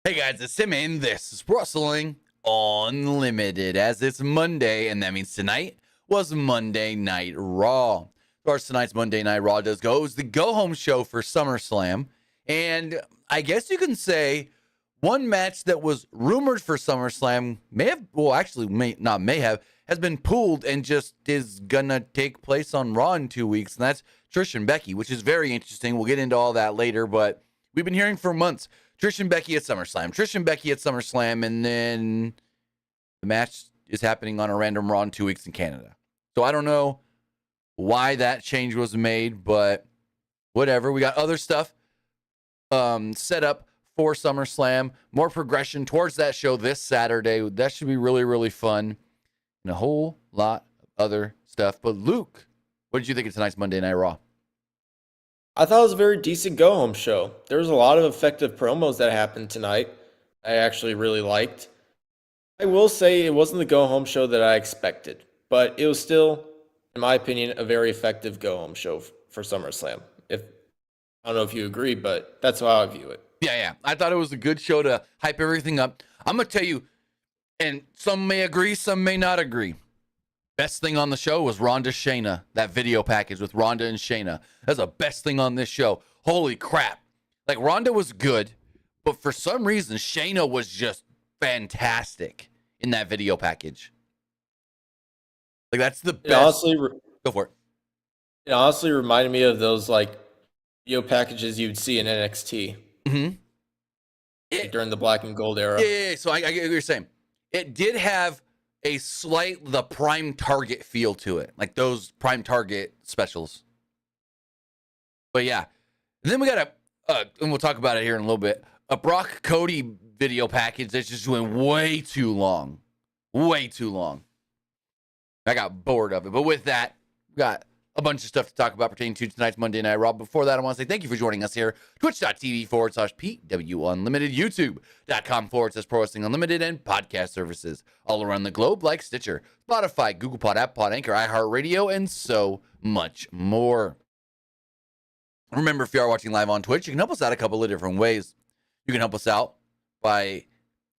Hey guys, it's Tim and this is Wrestling Unlimited as it's Monday, and that means tonight was Monday Night Raw. Of course, tonight's Monday Night Raw goes the go-home show for SummerSlam, and I guess you can say one match that was rumored for SummerSlam has been pulled and just is gonna take place on Raw in 2 weeks, and that's Trish and Becky, which is very interesting. We'll get into all that later, but we've been hearing for months Trish and Becky at SummerSlam, and then the match is happening on a random Raw in 2 weeks in Canada. So I don't know why that change was made, but whatever. We got other stuff set up for SummerSlam, more progression towards that show this Saturday. That should be really, really fun, and a whole lot of other stuff. But Luke, what did you think of tonight's Monday Night Raw? I thought it was a very decent go-home show. There was a lot of effective promos that happened tonight I actually really liked. I will say it wasn't the go-home show that I expected, but it was still, in my opinion, a very effective go-home show for SummerSlam. I don't know if you agree, but that's how I view it. Yeah. I thought it was a good show to hype everything up. I'm going to tell you, and some may agree, some may not agree. Best thing on the show was Ronda Shayna, that video package with Ronda and Shayna. That's the best thing on this show. Holy crap. Like, Ronda was good, but for some reason, Shayna was just fantastic in that video package. Like, that's the best. Go for it. It honestly reminded me of those, like, video packages you'd see in NXT. Mm-hmm. During the black and gold era. Yeah. So I get what you're saying. It did have the Prime Target feel to it, like those Prime Target specials. But yeah, and then we got and we'll talk about it here in a little bit, a Brock Cody video package that's just went way too long. I got bored of it. But with that, we got a bunch of stuff to talk about pertaining to tonight's Monday Night Raw. Before that, I want to say thank you for joining us here. Twitch.tv/PWU Unlimited, YouTube.com/Pro Wrestling Unlimited, and podcast services all around the globe like Stitcher, Spotify, Google Pod, Apple Pod, Anchor, iHeartRadio, and so much more. Remember, if you are watching live on Twitch, you can help us out a couple of different ways. You can help us out by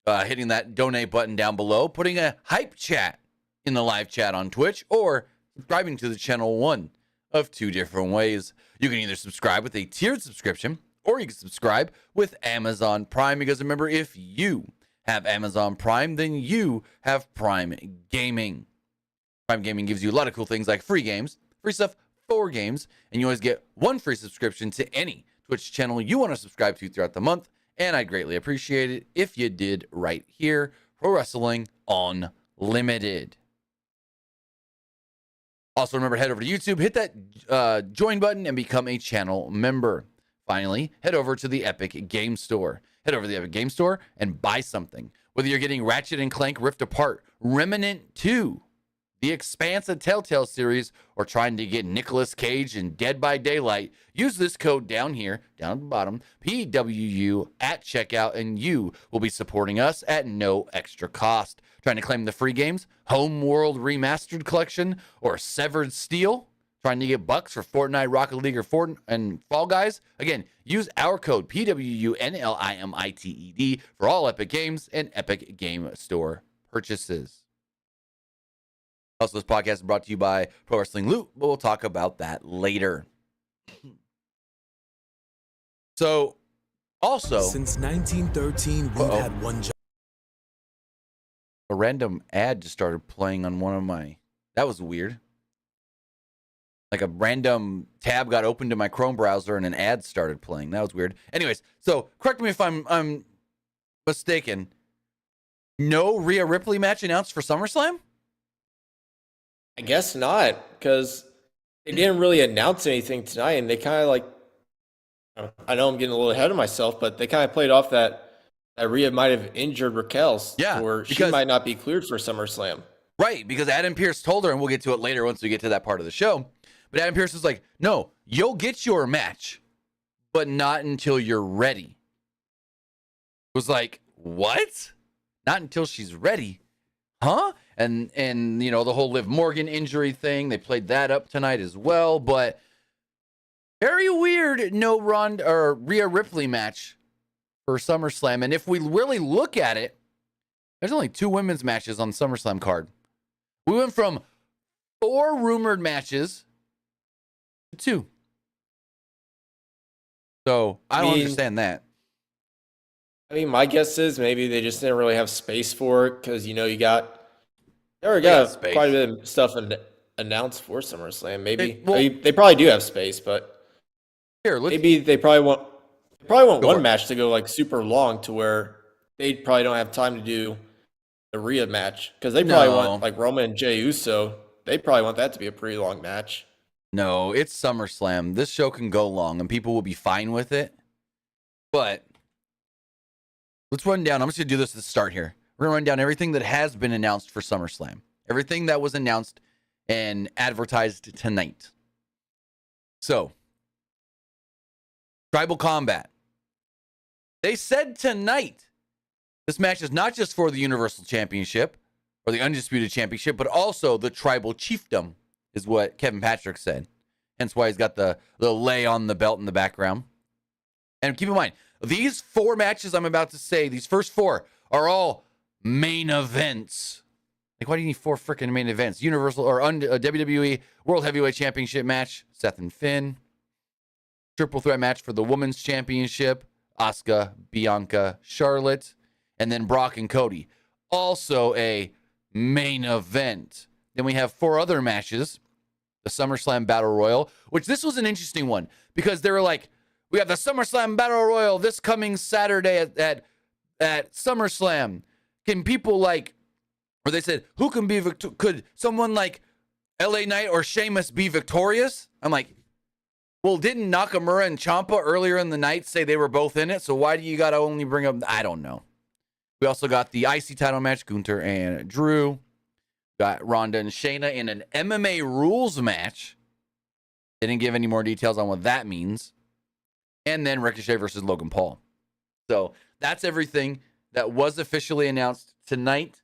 hitting that donate button down below, putting a hype chat in the live chat on Twitch, or subscribing to the channel one of two different ways. You can either subscribe with a tiered subscription, or you can subscribe with Amazon Prime, because remember, if you have Amazon Prime, then you have Prime Gaming. Prime Gaming gives you a lot of cool things like free games, free stuff for games, and you always get one free subscription to any Twitch channel you want to subscribe to throughout the month, and I'd greatly appreciate it if you did right here, Pro Wrestling Unlimited. Also, remember, head over to YouTube, hit that join button, and become a channel member. Finally, head over to the Epic Game Store. Head over to the Epic Game Store and buy something. Whether you're getting Ratchet and Clank Rift Apart, Remnant 2, The Expanse and Telltale series, or trying to get Nicolas Cage in Dead by Daylight, use this code down here, down at the bottom, PWU at checkout, and you will be supporting us at no extra cost. Trying to claim the free games, Homeworld Remastered Collection, or Severed Steel? Trying to get bucks for Fortnite, Rocket League, or and Fall Guys? Again, use our code PWUNLIMITED for all Epic Games and Epic Game Store purchases. Also, this podcast is brought to you by Pro Wrestling Loot, but we'll talk about that later. So, also, since 1913, we've had one job. A random ad just started playing on one of my... That was weird. Like a random tab got opened in my Chrome browser and an ad started playing. That was weird. Anyways, so correct me if I'm mistaken. No Rhea Ripley match announced for SummerSlam? I guess not, because they didn't really announce anything tonight, and they kind of like... I know I'm getting a little ahead of myself, but they kind of played off that Rhea might have injured Raquel, or she might not be cleared for SummerSlam. Right, because Adam Pearce told her, and we'll get to it later once we get to that part of the show, but Adam Pearce was like, no, you'll get your match, but not until you're ready. It was like, what? Not until she's ready? Huh? And you know, the whole Liv Morgan injury thing, they played that up tonight as well, but very weird no Ronda or Rhea Ripley match for SummerSlam. And if we really look at it, there's only 2 women's matches on the SummerSlam card. We went from 4 rumored matches to 2. So I don't understand that. I mean, my guess is maybe they just didn't really have space for it because, you already got quite a bit of stuff announced for SummerSlam. Maybe they probably do have space, but maybe they probably want one match to go like super long to where they probably don't have time to do the Rhea match because they probably want like Roman and Jey Uso. They probably want that to be a pretty long match. No, it's SummerSlam. This show can go long and people will be fine with it. But let's run down. I'm just going to do this at the start here. We're going to run down everything that has been announced for SummerSlam. Everything that was announced and advertised tonight. So, Tribal Combat. They said tonight this match is not just for the Universal Championship or the Undisputed Championship, but also the Tribal Chiefdom, is what Kevin Patrick said. Hence why he's got the lay on the belt in the background. And keep in mind, these 4 matches I'm about to say, these first 4 are all main events. Like, why do you need 4 freaking main events? Universal or WWE World Heavyweight Championship match, Seth and Finn. Triple threat match for the Women's Championship, Asuka, Bianca, Charlotte. And then Brock and Cody. Also a main event. Then we have 4 other matches. The SummerSlam Battle Royal, which this was an interesting one because they were like, we have the SummerSlam Battle Royal this coming Saturday at SummerSlam. Can people like, or they said, who can be, could someone like LA Knight or Sheamus be victorious? I'm like, well, didn't Nakamura and Champa earlier in the night say they were both in it? So why do you got to only bring up, I don't know. We also got the IC title match, Gunther and Drew. Got Ronda and Shayna in an MMA rules match. They didn't give any more details on what that means. And then Ricochet versus Logan Paul. So that's everything that was officially announced tonight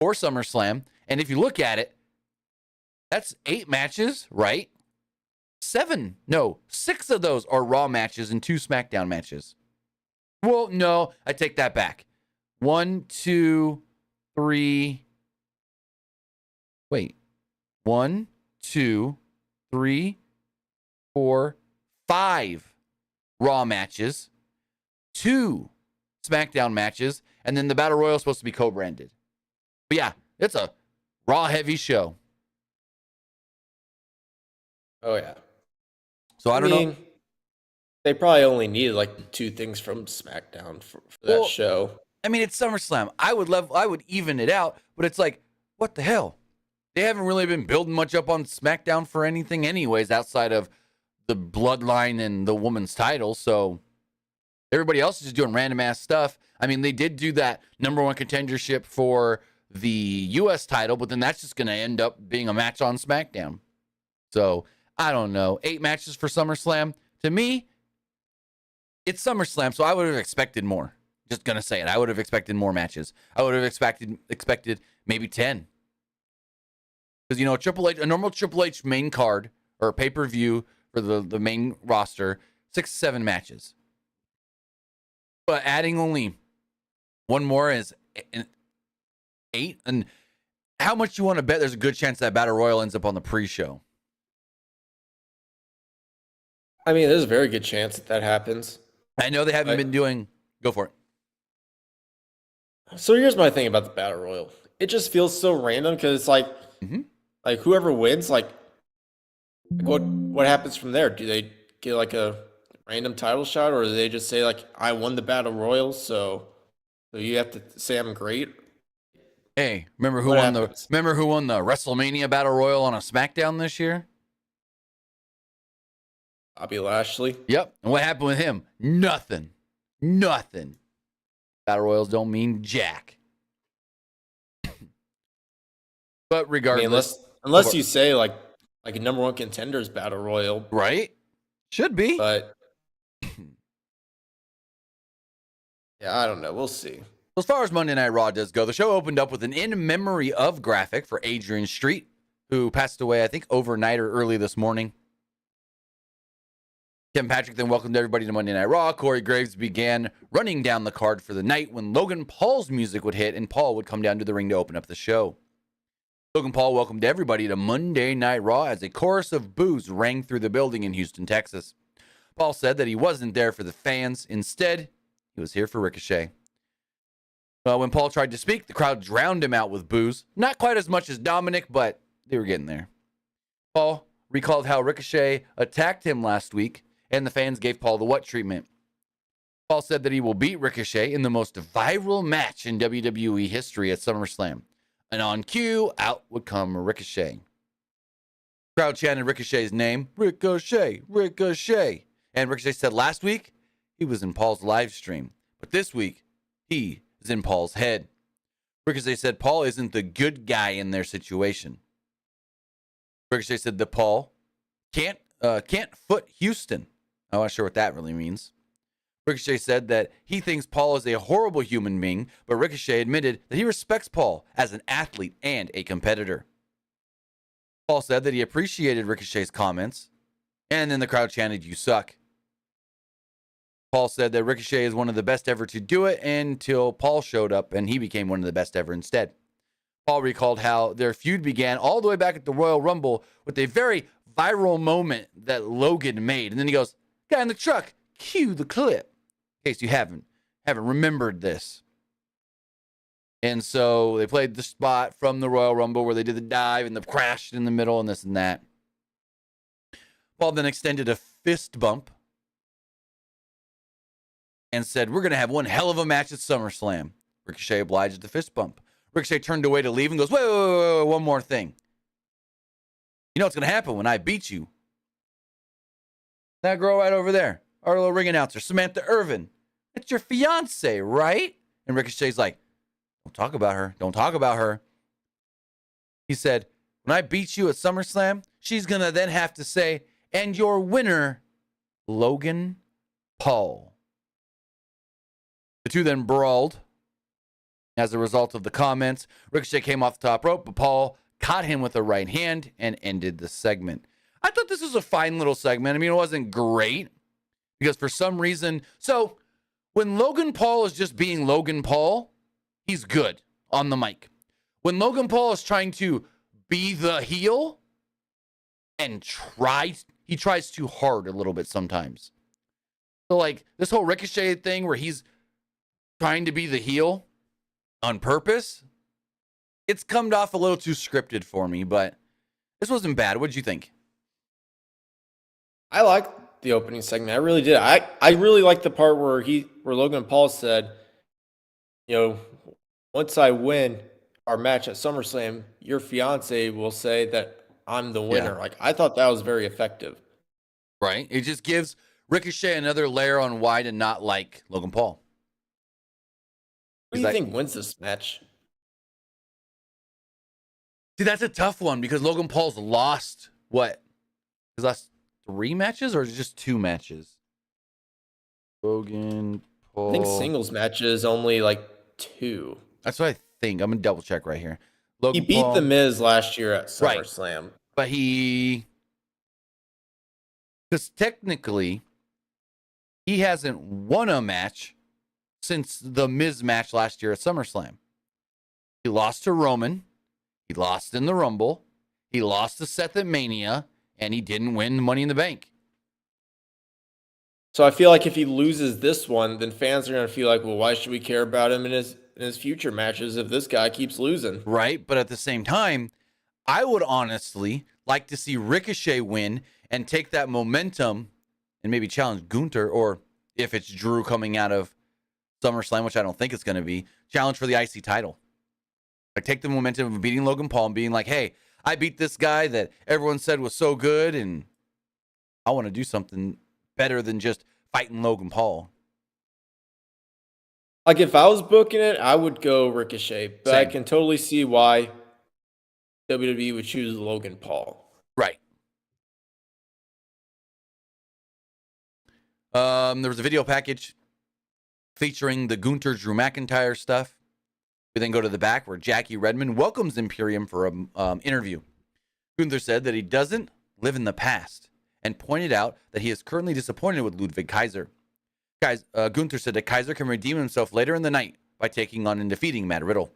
for SummerSlam. And if you look at it, that's 8 matches, right? 6 of those are Raw matches and 2 SmackDown matches. Well, no, I take that back. 1, 2, 3. Wait. 1, 2, 3, 4, 5 Raw matches, 2 SmackDown matches, and then the Battle Royal is supposed to be co-branded. But yeah, it's a Raw heavy show. Oh, yeah. So I don't know. They probably only needed like 2 things from SmackDown for that show. I mean, it's SummerSlam. I would even it out, but it's like, what the hell? They haven't really been building much up on SmackDown for anything anyways, outside of the Bloodline and the women's title. So everybody else is just doing random ass stuff. I mean, they did do that #1 contendership for the U.S. title, but then that's just going to end up being a match on SmackDown. So I don't know. 8 matches for SummerSlam. To me, it's SummerSlam, so I would have expected more. Just going to say it. I would have expected more matches. I would have expected maybe 10. Because, you know, a normal Triple H main card or pay-per-view for the main roster, 6 to 7 matches. But adding only one more is 8. And how much you want to bet there's a good chance that Battle Royal ends up on the pre-show? I mean, there's a very good chance that happens. I know they haven't been doing... Go for it. So here's my thing about the Battle Royal. It just feels so random because it's like, like whoever wins, like what happens from there? Do they get like a random title shot, or do they just say like, I won the Battle Royal, so you have to say I'm great? Hey, remember who won the WrestleMania Battle Royal on a SmackDown this year? Bobby Lashley. Yep. And what happened with him? Nothing. Battle Royals don't mean jack. But regardless, I mean, unless you say like a #1 contenders Battle Royal, right? Should be. But yeah, I don't know. We'll see. As far as Monday Night Raw does go, the show opened up with an in memory of graphic for Adrian Street, who passed away, I think, overnight or early this morning. Kevin Patrick then welcomed everybody to Monday Night Raw. Corey Graves began running down the card for the night when Logan Paul's music would hit and Paul would come down to the ring to open up the show. Logan Paul welcomed everybody to Monday Night Raw as a chorus of boos rang through the building in Houston, Texas. Paul said that he wasn't there for the fans. Instead, he was here for Ricochet. When Paul tried to speak, the crowd drowned him out with boos. Not quite as much as Dominic, but they were getting there. Paul recalled how Ricochet attacked him last week, and the fans gave Paul the what treatment. Paul said that he will beat Ricochet in the most viral match in WWE history at SummerSlam. And on cue, out would come Ricochet. The crowd chanted Ricochet's name, Ricochet, Ricochet. And Ricochet said last week he was in Paul's live stream, but this week he is in Paul's head. Ricochet said Paul isn't the good guy in their situation. Ricochet said that Paul can't foot Houston. I'm not sure what that really means. Ricochet said that he thinks Paul is a horrible human being, but Ricochet admitted that he respects Paul as an athlete and a competitor. Paul said that he appreciated Ricochet's comments, and then the crowd chanted, "You suck." Paul said that Ricochet is one of the best ever to do it until Paul showed up and he became one of the best ever instead. Paul recalled how their feud began all the way back at the Royal Rumble with a very viral moment that Logan made. And then he goes, "Guy in the truck, cue the clip." In case you haven't remembered this. And so they played the spot from the Royal Rumble where they did the dive and the crash in the middle and this and that. Paul then extended a fist bump and said, "We're going to have one hell of a match at SummerSlam." Ricochet obliged the fist bump. Ricochet turned away to leave and goes, wait, one more thing. You know what's going to happen when I beat you? That girl right over there, our little ring announcer, Samantha Irvin. It's your fiance, right? And Ricochet's like, don't talk about her. Don't talk about her. He said, when I beat you at SummerSlam, she's going to then have to say, and your winner, Logan Paul. The two then brawled. As a result of the comments, Ricochet came off the top rope, but Paul caught him with a right hand and ended the segment. I thought this was a fine little segment. I mean, it wasn't great because for some reason, so when Logan Paul is just being Logan Paul, he's good on the mic. When Logan Paul is trying to be the heel and he tries too hard a little bit sometimes. So like this whole Ricochet thing where he's trying to be the heel on purpose, it's come off a little too scripted for me, but this wasn't bad. What did you think? I liked the opening segment. I really did. I really liked the part where Logan Paul said, you know, once I win our match at SummerSlam, your fiance will say that I'm the winner. Yeah. Like, I thought that was very effective. Right? It just gives Ricochet another layer on why to not like Logan Paul. Who do you think wins this match? See, that's a tough one because Logan Paul's lost what? His last 3 matches or is it just 2 matches? Logan Paul. I think singles matches only like 2. That's what I think. I'm going to double check right here. Logan He beat Paul, The Miz last year at SummerSlam. Right. But because technically, he hasn't won a match since the Miz match last year at SummerSlam. He lost to Roman. He lost in the Rumble. He lost to Seth at Mania. And he didn't win Money in the Bank. So I feel like if he loses this one, then fans are going to feel like, well, why should we care about him in his future matches if this guy keeps losing? Right. But at the same time, I would honestly like to see Ricochet win and take that momentum and maybe challenge Gunther, or if it's Drew coming out of SummerSlam, which I don't think it's going to be, challenge for the IC title. Like take the momentum of beating Logan Paul and being like, hey, I beat this guy that everyone said was so good, and I want to do something better than just fighting Logan Paul. Like if I was booking it, I would go Ricochet, but Same. I can totally see why WWE would choose Logan Paul. Right. There was a video package featuring the Gunther Drew McIntyre stuff. We then go to the back where Jackie Redmond welcomes Imperium for an interview. Gunther said that he doesn't live in the past and pointed out that he is currently disappointed with Ludwig Kaiser. Gunther said that Kaiser can redeem himself later in the night by taking on and defeating Matt Riddle.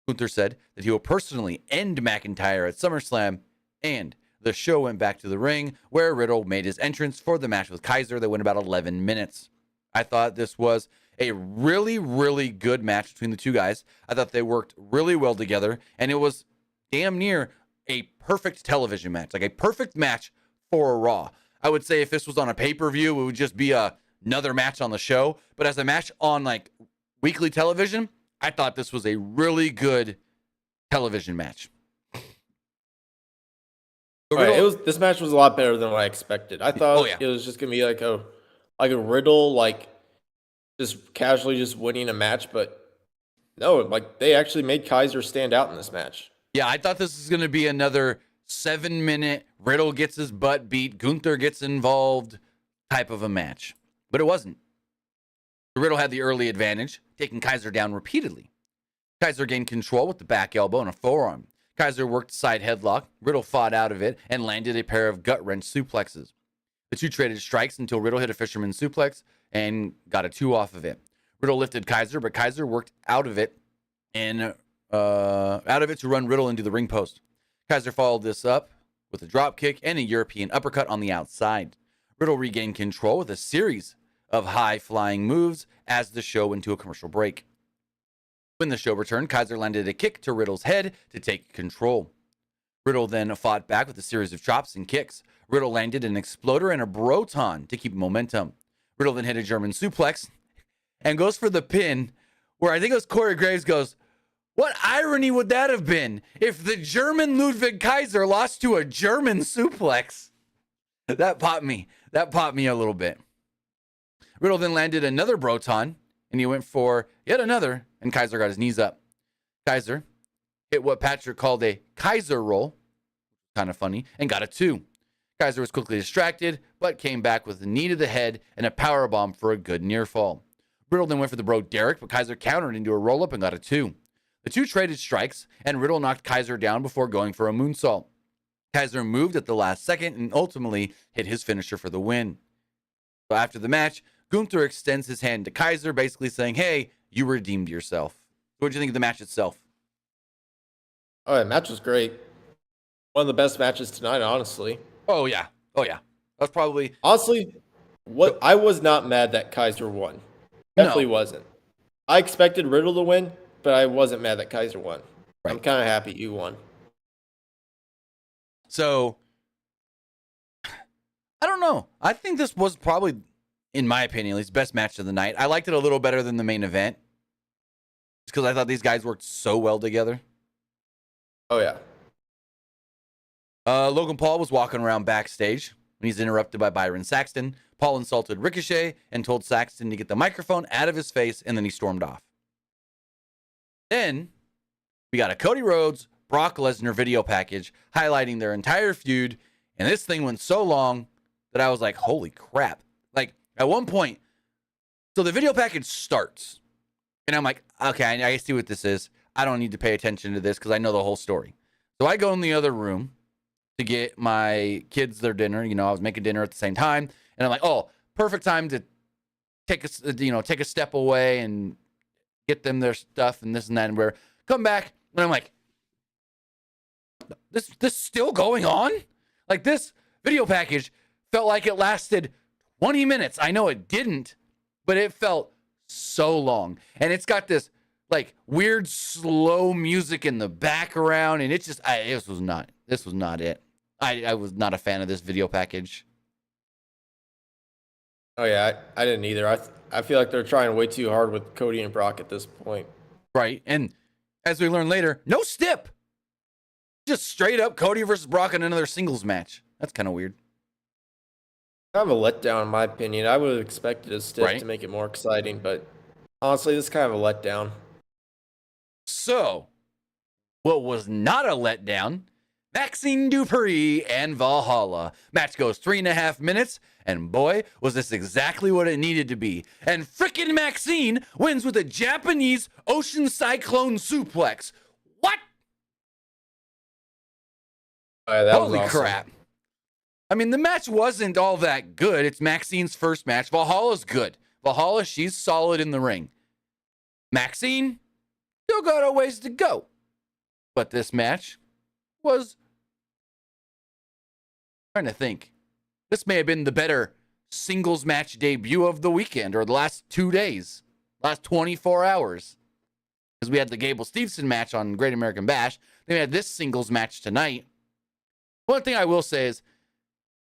Gunther said that he will personally end McIntyre at SummerSlam, and the show went back to the ring where Riddle made his entrance for the match with Kaiser that went about 11 minutes. I thought this was a really, really good match between the two guys. I thought they worked really well together, and it was damn near a perfect television match, like a perfect match for a Raw. I would say if this was on a pay-per-view, it would just be another match on the show, but as a match on like weekly television, I thought this was a really good television match. This match was a lot better than what I expected. I thought it was just gonna be like a Riddle, like just casually just winning a match, but no, like they actually made Kaiser stand out in this match. Yeah, I thought this was gonna be another 7-minute Riddle gets his butt beat, Gunther gets involved type of a match, but it wasn't. Riddle had the early advantage, taking Kaiser down repeatedly. Kaiser gained control with the back elbow and a forearm. Kaiser worked side headlock. Riddle fought out of it and landed a pair of gut-wrench suplexes. The two traded strikes until Riddle hit a fisherman suplex and got a 2 off of it. Riddle lifted Kaiser, but Kaiser worked out of it to run Riddle into the ring post. Kaiser followed this up with a drop kick and a European uppercut on the outside. Riddle regained control with a series of high-flying moves as the show went to a commercial break. When the show returned, Kaiser landed a kick to Riddle's head to take control. Riddle then fought back with a series of chops and kicks. Riddle landed an exploder and a Broton to keep momentum. Riddle then hit a German suplex and goes for the pin, where I think it was Corey Graves goes, "What irony would that have been if the German Ludwig Kaiser lost to a German suplex?" That popped me. That popped me a little bit. Riddle then landed another Broton, and he went for yet another, and Kaiser got his knees up. Kaiser hit what Patrick called a Kaiser roll, kind of funny, and got a 2. Kaiser was quickly distracted, but came back with a knee to the head and a powerbomb for a good near fall. Riddle then went for the Bro Derek, but Kaiser countered into a roll-up and got a 2. The two traded strikes, and Riddle knocked Kaiser down before going for a moonsault. Kaiser moved at the last second and ultimately hit his finisher for the win. So after the match, Gunther extends his hand to Kaiser, basically saying, "Hey, you redeemed yourself." What did you think of the match itself? Oh, the match was great. One of the best matches tonight, honestly. Oh, yeah. That's probably... Honestly, I was not mad that Kaiser won. Definitely wasn't. I expected Riddle to win, but I wasn't mad that Kaiser won. Right. I'm kind of happy you won. So, I don't know. I think this was probably, in my opinion, at least, best match of the night. I liked it a little better than the main event, just because I thought these guys worked so well together. Oh, yeah. Logan Paul was walking around backstage when he's interrupted by Byron Saxton. Paul insulted Ricochet and told Saxton to get the microphone out of his face, and then he stormed off. Then we got a Cody Rhodes, Brock Lesnar video package highlighting their entire feud, and this thing went so long that I was like, holy crap. Like, at one point, so the video package starts, and I'm like, okay, I see what this is. I don't need to pay attention to this because I know the whole story. So I go in the other room to get my kids their dinner. You know, I was making dinner at the same time, and I'm like, oh, perfect time to take a step away and get them their stuff and this and that, and where come back, and I'm like, this still going on? Like, this video package felt like it lasted 20 minutes. I know it didn't, but it felt so long. And it's got this like weird slow music in the background, and it's just this was not it. I was not a fan of this video package. Oh yeah, I didn't either. I feel like they're trying way too hard with Cody and Brock at this point. Right. And as we learn later, no stip. Just straight up Cody versus Brock in another singles match. That's kind of weird. Kind of a letdown, in my opinion. I would have expected a stip to make it more exciting, but honestly, this is kind of a letdown. So, what was not a letdown? Maxine Dupri and Valhalla. Match goes 3.5 minutes, and boy, was this exactly what it needed to be. And frickin' Maxine wins with a Japanese ocean cyclone suplex. What? That Holy was awesome. crap. I mean, the match wasn't all that good. It's Maxine's first match. Valhalla's good. Valhalla, she's solid in the ring. Maxine, still got a ways to go. But this match was, trying to think, this may have been the better singles match debut of the weekend, or the last 2 days, last 24 hours. Because we had the Gable Stevenson match on Great American Bash. Then we had this singles match tonight. One thing I will say is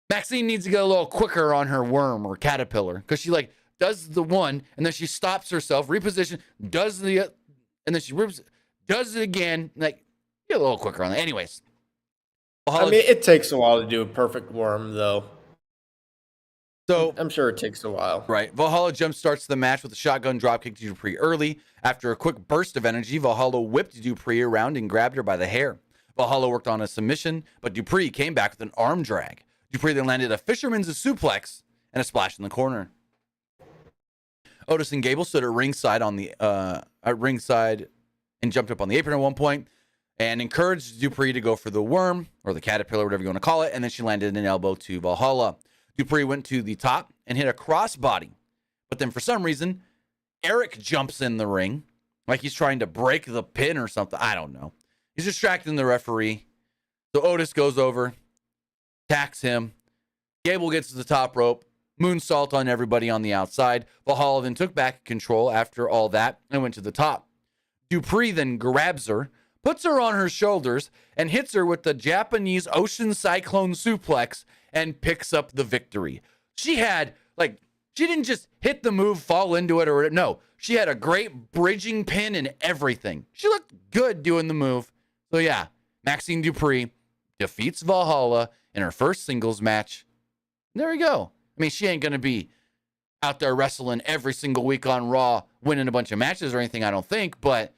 Maxine needs to get a little quicker on her worm or caterpillar, because she does the one and then she stops herself, reposition, does the, and then she does it again. Get a little quicker on that. Anyways, I mean, it takes a while to do a perfect worm, though. So I'm sure it takes a while. Right. Valhalla jump starts the match with a shotgun dropkick to Dupri early. After a quick burst of energy, Valhalla whipped Dupri around and grabbed her by the hair. Valhalla worked on a submission, but Dupri came back with an arm drag. Dupri then landed a fisherman's suplex and a splash in the corner. Otis and Gable stood at ringside and jumped up on the apron at one point and encouraged Dupri to go for the worm or the caterpillar, whatever you want to call it, and then she landed an elbow to Valhalla. Dupri went to the top and hit a crossbody. But then for some reason, Eric jumps in the ring like he's trying to break the pin or something. I don't know. He's distracting the referee. So Otis goes over, attacks him. Gable gets to the top rope, moonsault on everybody on the outside. Valhalla then took back control after all that and went to the top. Dupri then grabs her, puts her on her shoulders, and hits her with the Japanese Ocean Cyclone suplex and picks up the victory. She had, she didn't just hit the move, fall into it, or no. She had a great bridging pin and everything. She looked good doing the move. So yeah, Maxine Dupri defeats Valhalla in her first singles match. There we go. I mean, she ain't going to be out there wrestling every single week on Raw, winning a bunch of matches or anything, I don't think. But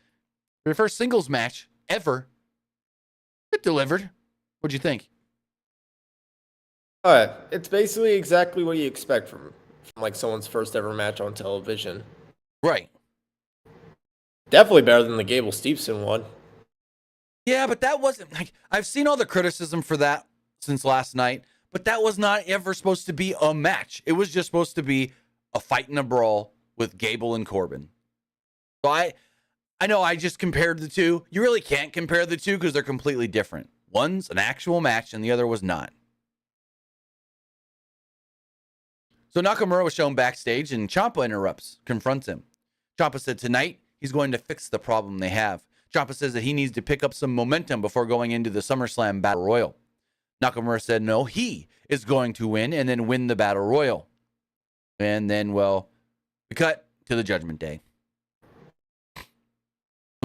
her first singles match ever, it delivered. What'd you think? All right, it's basically exactly what you expect from someone's first ever match on television. Right. Definitely better than the Gable Stevenson one. Yeah, but that wasn't I've seen all the criticism for that since last night, but that was not ever supposed to be a match. It was just supposed to be a fight and a brawl with Gable and Corbin. So I know I just compared the two. You really can't compare the two because they're completely different. One's an actual match and the other was not. So Nakamura was shown backstage and Champa confronts him. Champa said tonight he's going to fix the problem they have. Champa says that he needs to pick up some momentum before going into the SummerSlam Battle Royal. Nakamura said no, he is going to win and then win the Battle Royal. And then, we cut to the Judgment Day.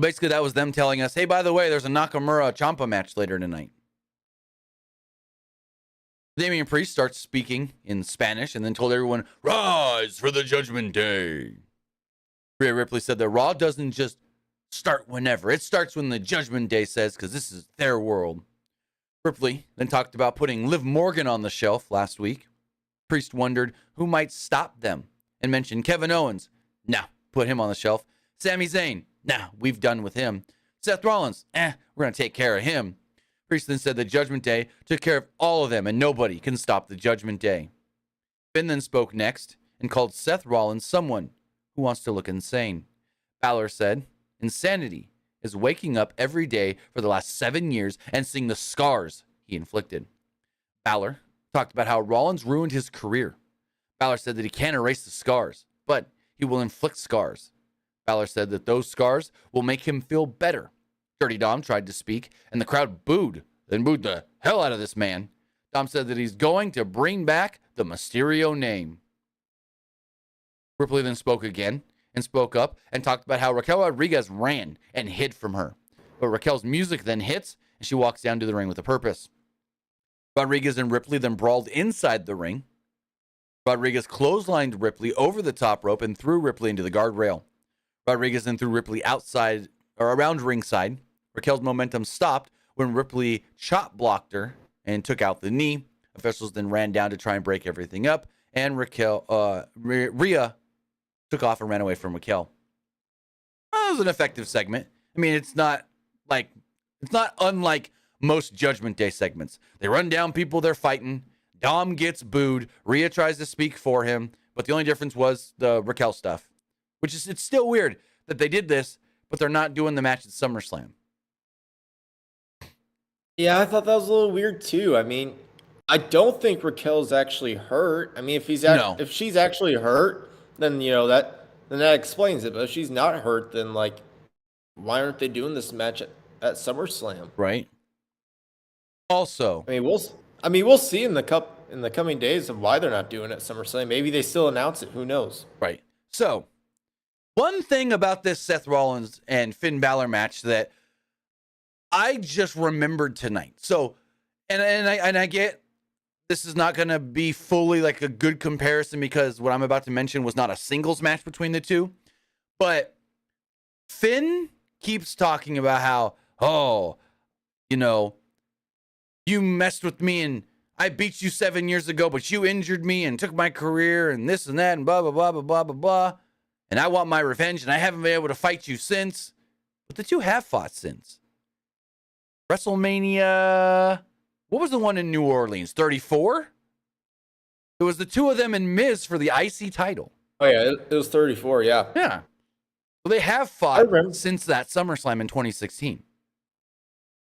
Basically, that was them telling us, hey, by the way, there's a Nakamura-Champa match later tonight. Damian Priest starts speaking in Spanish and then told everyone, rise for the Judgment Day. Rhea Ripley said that Raw doesn't just start whenever. It starts when the Judgment Day says, because this is their world. Ripley then talked about putting Liv Morgan on the shelf last week. Priest wondered who might stop them and mentioned Kevin Owens. Nah, put him on the shelf. Sami Zayn. Nah, we've done with him. Seth Rollins. We're going to take care of him. Priest then said the Judgment Day took care of all of them and nobody can stop the Judgment Day. Finn then spoke next and called Seth Rollins someone who wants to look insane. Balor said, insanity is waking up every day for the last 7 years and seeing the scars he inflicted. Balor talked about how Rollins ruined his career. Balor said that he can't erase the scars, but he will inflict scars. Balor said that those scars will make him feel better. Dirty Dom tried to speak, and the crowd booed the hell out of this man. Dom said that he's going to bring back the Mysterio name. Ripley then spoke again and spoke up and talked about how Raquel Rodriguez ran and hid from her. But Raquel's music then hits, and she walks down to the ring with a purpose. Rodriguez and Ripley then brawled inside the ring. Rodriguez clotheslined Ripley over the top rope and threw Ripley into the guardrail. Rodriguez then threw Ripley outside or around ringside. Raquel's momentum stopped when Ripley chop blocked her and took out the knee. Officials then ran down to try and break everything up, and Rhea took off and ran away from Raquel. Well, it was an effective segment. I mean, it's not unlike most Judgment Day segments. They run down people they're fighting. Dom gets booed. Rhea tries to speak for him, but the only difference was the Raquel stuff, which is, it's still weird that they did this, but they're not doing the match at SummerSlam. Yeah, I thought that was a little weird too. I mean, I don't think Raquel's actually hurt. I mean, No. if she's actually hurt, then that explains it. But if she's not hurt, then like, why aren't they doing this match at SummerSlam? Right. Also, We'll see in the coming days of why they're not doing it at SummerSlam. Maybe they still announce it. Who knows? right. So, one thing about this Seth Rollins and Finn Balor match that I just remembered tonight. So, and I get this is not going to be fully like a good comparison because what I'm about to mention was not a singles match between the two, but Finn keeps talking about how, oh, you messed with me and I beat you 7 years ago, but you injured me and took my career and this and that and blah, blah, blah, blah, blah, blah, blah. And I want my revenge and I haven't been able to fight you since. But the two have fought since. WrestleMania, what was the one in New Orleans? 34? It was the two of them and Miz for the IC title. Oh, yeah, it was 34, yeah. Yeah. Well, they have fought since that SummerSlam in 2016.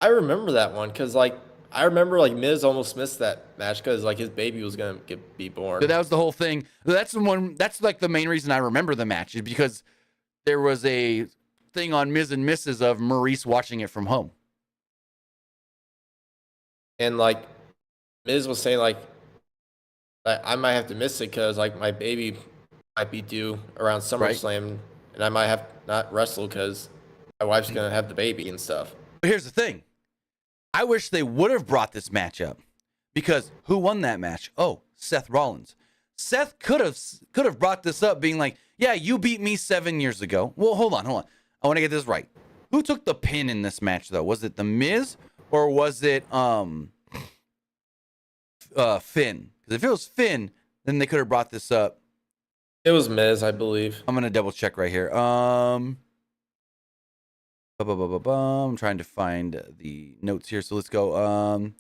I remember that one because, I remember, Miz almost missed that match because, his baby was going to be born. So that was the whole thing. That's the main reason I remember the match is because there was a thing on Miz and Mrs. of Maurice watching it from home. And, Miz was saying, I might have to miss it because, my baby might be due around SummerSlam, right. And I might have not wrestle because my wife's going to have the baby and stuff. But here's the thing. I wish they would have brought this match up because who won that match? Oh, Seth Rollins. Seth could have brought this up being like, yeah, you beat me 7 years ago. Well, hold on. I want to get this right. Who took the pin in this match, though? Was it The Miz or was it Finn? Because if it was Finn, then they could have brought this up. It was Miz, I believe. I'm going to double check right here. I'm trying to find the notes here. So let's go.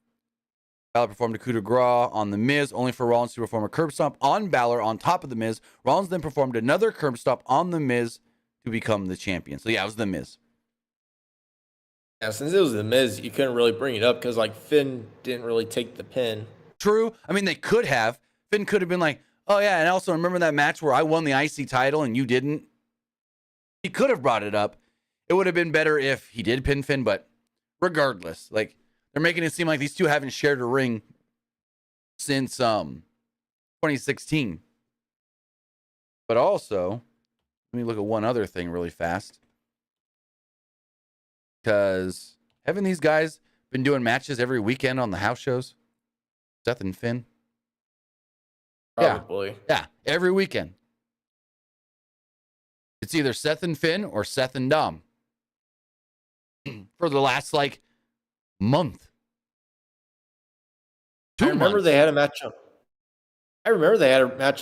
Balor performed a coup de grace on The Miz, only for Rollins to perform a curb stomp on Balor on top of The Miz. Rollins then performed another curb stomp on The Miz to become the champion. So yeah, it was The Miz. Yeah, since it was The Miz, you couldn't really bring it up because Finn didn't really take the pin. True. I mean, they could have. Finn could have been like, oh yeah, and also remember that match where I won the IC title and you didn't? He could have brought it up. It would have been better if he did pin Finn, but regardless, they're making it seem like these two haven't shared a ring since 2016. But also, let me look at one other thing really fast. Because haven't these guys been doing matches every weekend on the house shows? Seth and Finn? Probably. Yeah, every weekend. It's either Seth and Finn or Seth and Dom. For the last, month. I remember they had a match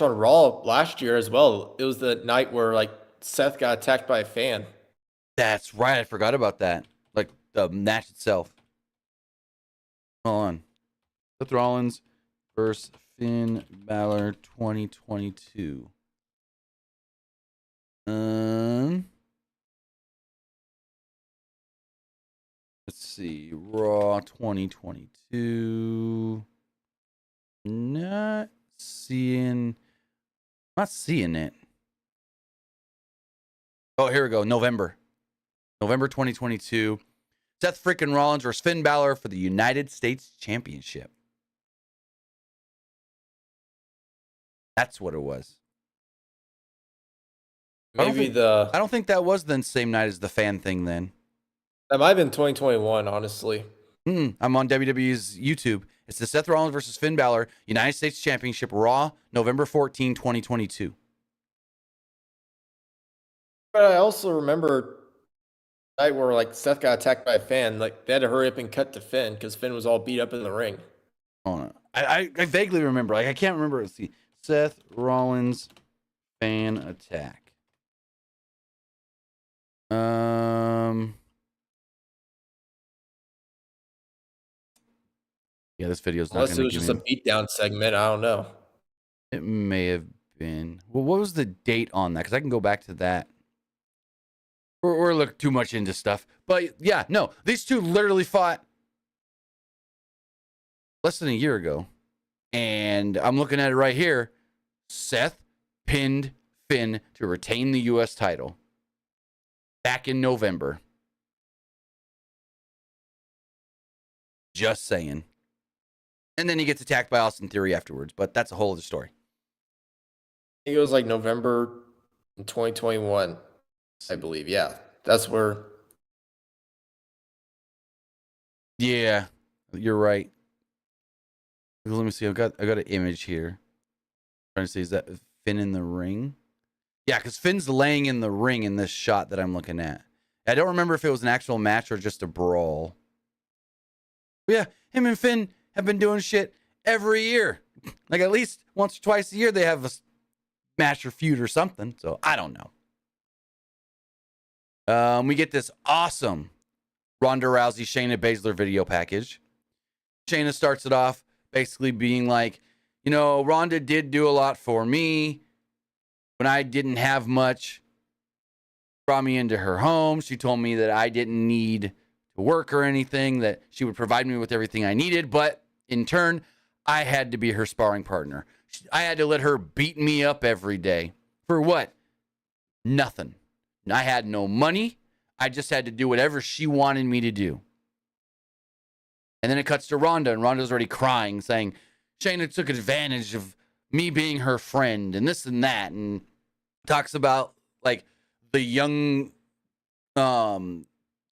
on Raw last year as well. It was the night where, Seth got attacked by a fan. That's right. I forgot about that. The match itself. Hold on. Seth Rollins versus Finn Balor 2022. Let's see. Raw 2022. Not seeing it. Oh, here we go. November 2022. Seth freaking Rollins versus Finn Balor for the United States Championship. That's what it was. I don't think that was the same night as the fan thing then. That might have been 2021, honestly. I'm on WWE's YouTube. It's the Seth Rollins versus Finn Balor United States Championship Raw, November 14, 2022. But I also remember the night where Seth got attacked by a fan. They had to hurry up and cut to Finn because Finn was all beat up in the ring. Oh, I vaguely remember. I can't remember. Let's see. Seth Rollins fan attack. Yeah, this video's not Unless it going was to give just a me. beatdown segment. I don't know. It may have been. Well, what was the date on that? Because I can go back to that. We're looking too much into stuff. But yeah, no, these two literally fought less than a year ago. And I'm looking at it right here. Seth pinned Finn to retain the U.S. title back in November. Just saying. And then he gets attacked by Austin Theory afterwards, but that's a whole other story. I think it was like November in 2021, I believe. Yeah, that's where. Yeah, you're right. Let me see. I got an image here. Trying to see, is that Finn in the ring? Yeah, because Finn's laying in the ring in this shot that I'm looking at. I don't remember if it was an actual match or just a brawl. But yeah, him and Finn have been doing shit every year. Like at least once or twice a year they have a match or feud or something. So I don't know. We get this awesome Ronda Rousey Shayna Baszler video package. Shayna starts it off basically being like, you know, Ronda did do a lot for me when I didn't have much. Brought me into her home. She told me that I didn't need to work or anything, that she would provide me with everything I needed. But in turn, I had to be her sparring partner. I had to let her beat me up every day. For what? Nothing. I had no money. I just had to do whatever she wanted me to do. And then it cuts to Ronda, and Ronda's already crying, saying, Shayna took advantage of me being her friend and this and that, and talks about like the young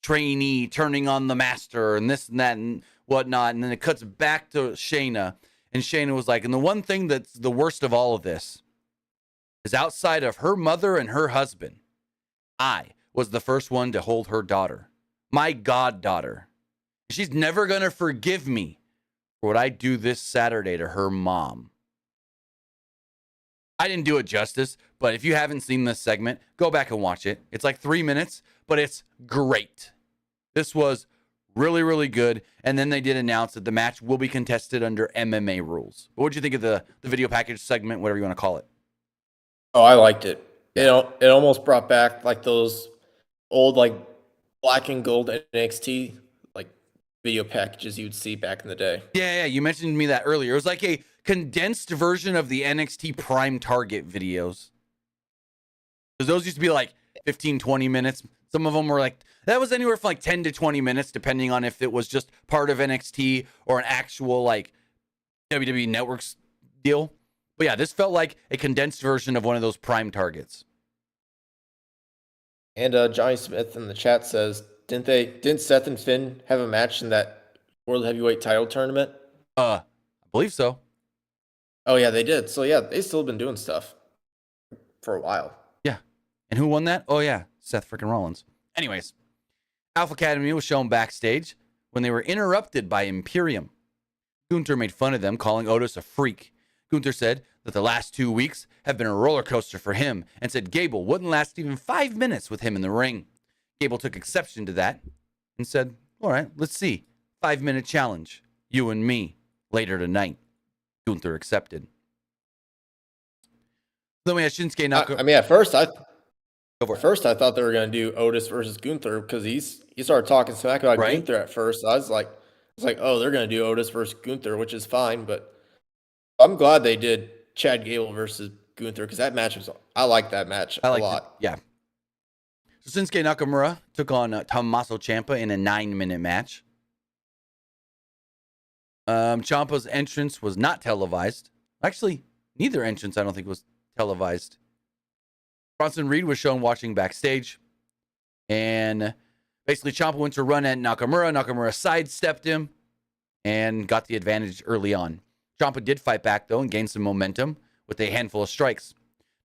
trainee turning on the master and this and that and whatnot. And then it cuts back to Shayna, and Shayna was like, and the one thing that's the worst of all of this is outside of her mother and her husband, I was the first one to hold her daughter, my goddaughter. She's never going to forgive me for what I do this Saturday to her mom. I didn't do it justice, but if you haven't seen this segment, go back and watch it. It's like 3 minutes, but it's great. This was really, really good. And then they did announce that the match will be contested under MMA rules. But what did you think of the video package segment, whatever you want to call it? Oh, I liked it. It almost brought back like those old like black and gold NXT like video packages you'd see back in the day. Yeah, you mentioned to me that earlier. It was like a condensed version of the NXT Prime Target videos. Because those used to be like 15, 20 minutes. Some of them were like, that was anywhere from like 10 to 20 minutes, depending on if it was just part of NXT or an actual like WWE Networks deal. But yeah, this felt like a condensed version of one of those Prime Targets. And Johnny Smith in the chat says, didn't Seth and Finn have a match in that World Heavyweight title tournament? I believe so. Oh yeah, they did. So yeah, they still been doing stuff for a while. Yeah. And who won that? Oh yeah, Seth freaking Rollins. Anyways, Alpha Academy was shown backstage when they were interrupted by Imperium. Gunther made fun of them, calling Otis a freak. Gunther said that the last 2 weeks have been a roller coaster for him and said Gable wouldn't last even 5 minutes with him in the ring. Gable took exception to that and said, all right, let's see. 5-minute challenge. You and me later tonight. Gunther accepted. Then we had Shinsuke Nakamura. I mean, at first I thought they were going to do Otis versus Gunther because he started talking smack about Gunther at first. I was like, oh, they're going to do Otis versus Gunther, which is fine. But I'm glad they did Chad Gable versus Gunther because that match I like that match a lot. Yeah. So Shinsuke Nakamura took on Tommaso Ciampa in a 9-minute match. Ciampa's entrance was not televised. Actually, neither entrance I don't think was televised. Bronson Reed was shown watching backstage. And basically Ciampa went to run at Nakamura. Nakamura sidestepped him and got the advantage early on. Ciampa did fight back, though, and gained some momentum with a handful of strikes.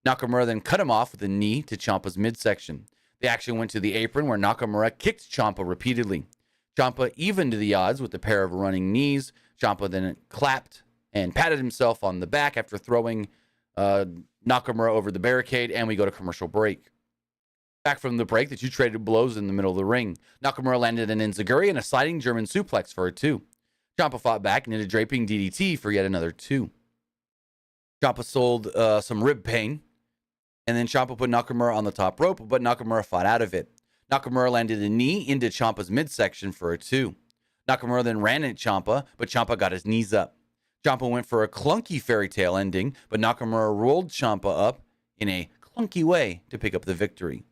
Nakamura then cut him off with a knee to Ciampa's midsection. The action went to the apron, where Nakamura kicked Ciampa repeatedly. Ciampa evened the odds with a pair of running knees. Ciampa then clapped and patted himself on the back after throwing Nakamura over the barricade, and we go to commercial break. Back from the break, the two traded blows in the middle of the ring. Nakamura landed an enziguri and a sliding German suplex for a 2. Champa fought back and did a draping DDT for yet another 2. Champa sold some rib pain, and then Champa put Nakamura on the top rope, but Nakamura fought out of it. Nakamura landed a knee into Ciampa's midsection for a 2. Nakamura then ran at Ciampa, but Ciampa got his knees up. Ciampa went for a clunky fairy tale ending, but Nakamura rolled Ciampa up in a clunky way to pick up the victory.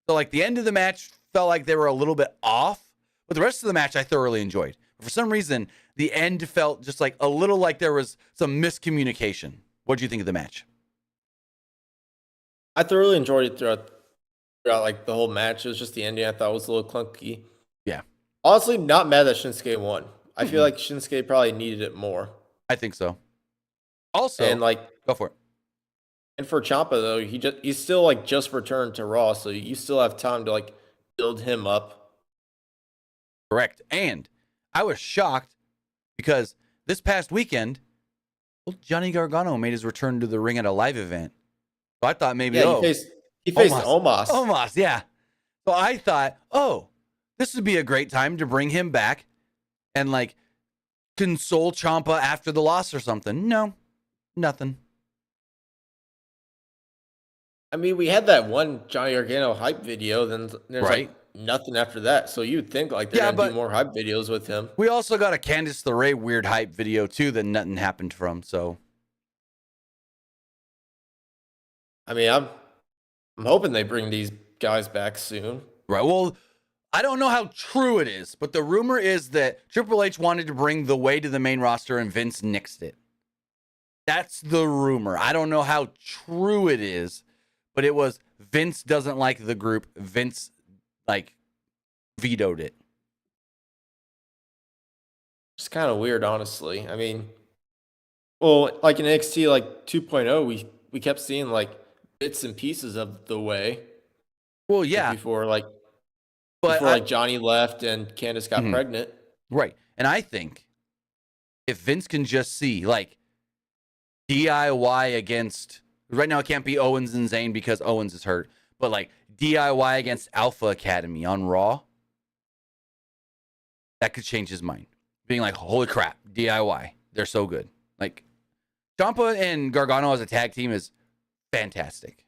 So, like, the end of the match felt like they were a little bit off, but the rest of the match I thoroughly enjoyed. For some reason, the end felt just like a little like there was some miscommunication. What do you think of the match? I thoroughly enjoyed it throughout like the whole match. It was just the ending I thought was a little clunky. Yeah. Honestly, not mad that Shinsuke won. I feel like Shinsuke probably needed it more. I think so. Also, and like, go for it. And for Ciampa though, he's still like just returned to Raw, so you still have time to like build him up. Correct. And I was shocked because this past weekend, Johnny Gargano made his return to the ring at a live event. So I thought maybe, he faced Omos. Omos, yeah. So I thought, this would be a great time to bring him back and like console Ciampa after the loss or something. No, nothing. I mean, we had that one Johnny Gargano hype video, then there's like nothing after that. So you'd think like they're gonna do more hype videos with him. We also got a Candice LeRae weird hype video too that nothing happened from. So I mean, I'm hoping they bring these guys back soon. Right. Well, I don't know how true it is, but the rumor is that Triple H wanted to bring The Way to the main roster and Vince nixed it. That's the rumor. I don't know how true it is, but it was Vince doesn't like the group. Vince like vetoed it. It's kind of weird, honestly. I mean, well, like in NXT like 2.0, we kept seeing like bits and pieces of The Way. Well, yeah. Before Johnny left and Candice got pregnant. Right. And I think if Vince can just see like DIY against, right now it can't be Owens and Zayn because Owens is hurt, but like DIY against Alpha Academy on Raw, that could change his mind. Being like, holy crap, DIY. They're so good. Like, Ciampa and Gargano as a tag team is fantastic.